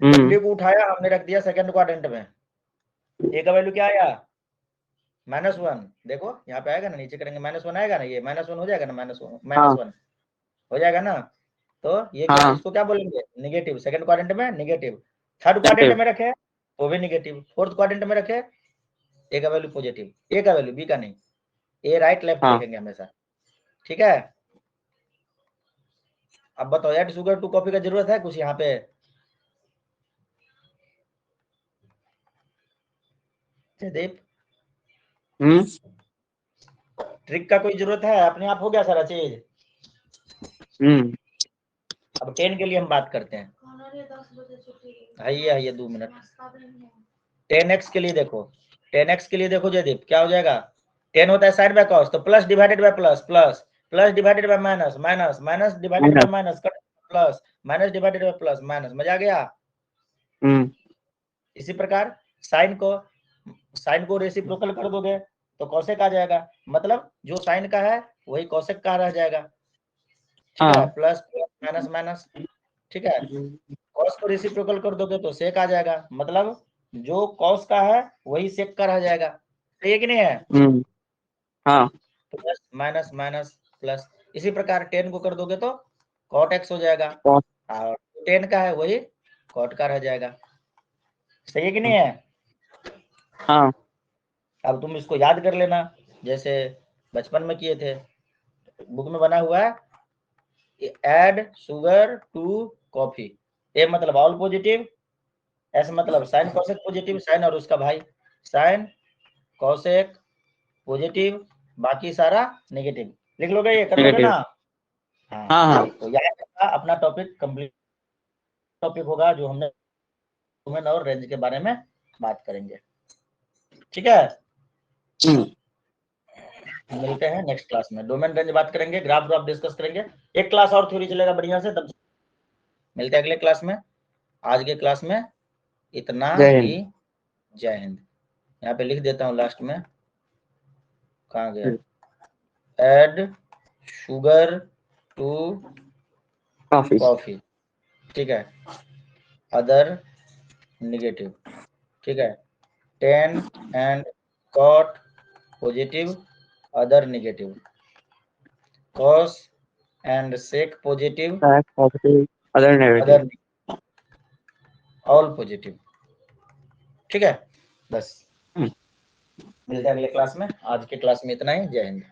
डंडे को उठाया हमने रख दिया सेकंड क्वाड्रेंट में, ए का वैल्यू क्या आया -1, देखो यहाँ पे आएगा ना, नीचे करेंगे -1 आएगा ना, ये -1 हो जाएगा ना, -1 हो जाएगा ना। तो ये क्या, इसको क्या बोलेंगे, नेगेटिव, सेकंड क्वाड्रेंट में नेगेटिव, थर्ड क्वाड्रेंट में रखे वो भी नेगेटिव, फोर्थ क्वाड्रेंट में रखे ए का वैल्यू पॉजिटिव, ए का वैल्यू बी का नहीं, ए राइट लेफ्ट देखेंगे हमेशा, ठीक है। अब बताओ ऐड शुगर टू कॉफी का जरूरत है कुछ यहाँ पे, जयदीप ट्रिक का कोई जरूरत है, अपने आप हो गया सारा चीज। अब 10 के लिए हम बात करते हैं, आइए 2 मिनट। 10x के लिए देखो, 10x के लिए देखो जयदीप क्या हो जाएगा, 10 होता है साइड बाय कॉस, तो plus divided by plus, plus plus divided by minus, minus minus divided by minus, plus minus divided by plus, minus, मजा आ गया। इसी प्रकार साइन को साइन को रेसिप्रोकल कर दोगे तो कॉसेक आ जाएगा, मतलब जो साइन का है वही कॉसेक का रह जाएगा, ठीक है, प्लस माइनस माइनस, ठीक है। कॉस को रेसिप्रोकल कर दोगे तो सेक आ जाएगा, मतलब जो कॉस का है वही सेक का रह जाएगा, सही है कि नहीं है? हाँ, प्लस माइनस माइनस प्लस, इसी प्रकार टेन को कर दोगे तो कॉट एक्स हो जाएगा, और टेन का है वही कॉट का रह जाएगा, सही है कि नहीं है? हाँ, अब तुम इसको याद कर लेना, जैसे बचपन में किए थे, बुक में बना हुआ है, ऐड शुगर टू कॉफी, ए मतलब ऑल पॉजिटिव, एस मतलब साइन कॉसेक पॉजिटिव, साइन और उसका भाई साइन कॉसेक पॉजिटिव, बाकी सारा नेगेटिव, लिख लोगे, ये कर लोगे ना? हाँ हाँ, तो याद रखना, अपना टॉपिक कंप्लीट टॉपिक होगा जो हमने डोमेन और रेंज के बारे में बात करेंगे, ठीक है। मिलते हैं नेक्स्ट क्लास में, डोमेन रेंज बात करेंगे, ग्राफ ड्राफ डिस्कस करेंगे, एक क्लास और थ्योरी चलेगा बढ़िया से, तब मिलते हैं अगले क्लास में। आज के क्लास में इतना ही, जय हिंद। यहाँ पे लिख देता हूँ लास्ट में, कहाँ गया, ऐड शुगर टू कॉफी, ठीक है, अदर नेगेटिव, ठीक है, 10 and cot positive, other negative, cos and sec positive, other negative, all positive, ठीक है, बस मिलते हैं अगले क्लास में, आज के क्लास में इतना ही, जय हिंद।